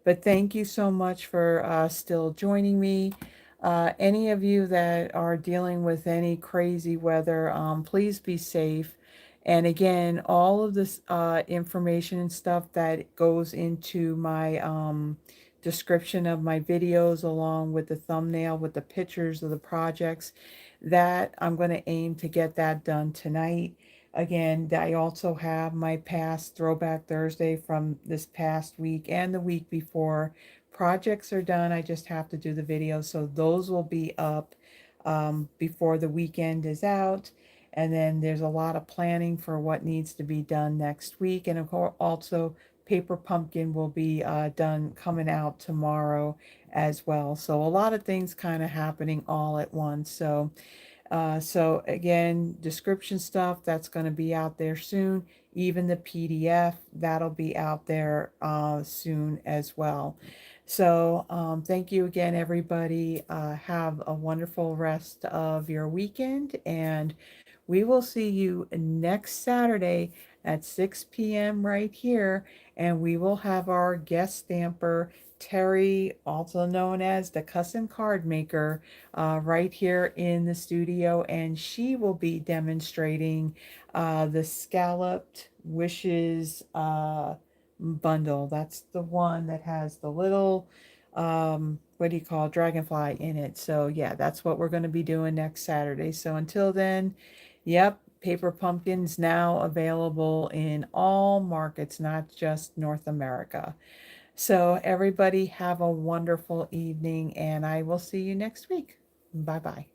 but thank you so much for still joining me. Any of you that are dealing with any crazy weather, please be safe. And again, all of this information and stuff that goes into my description of my videos, along with the thumbnail with the pictures of the projects, that I'm going to aim to get that done tonight. Again, I also have my past Throwback Thursday from this past week and the week before. Projects are done. I just have to do the video. So those will be up before the weekend is out. And then there's a lot of planning for what needs to be done next week. And of course, also Paper Pumpkin will be done coming out tomorrow as well. So a lot of things kind of happening all at once. So again, description stuff, that's going to be out there soon. Even the PDF, that'll be out there soon as well. So thank you again, everybody. Have a wonderful rest of your weekend, and we will see you next Saturday at 6 p.m. right here, and we will have our guest stamper, Terry, also known as the Cussin Card Maker, right here in the studio, and she will be demonstrating the Scalloped Wishes bundle. That's the one that has the little what do you call, dragonfly in it. So yeah, that's what we're going to be doing next Saturday. So until then, yep, Paper Pumpkin's now available in all markets, not just North America. So everybody have a wonderful evening, and I will see you next week. Bye bye.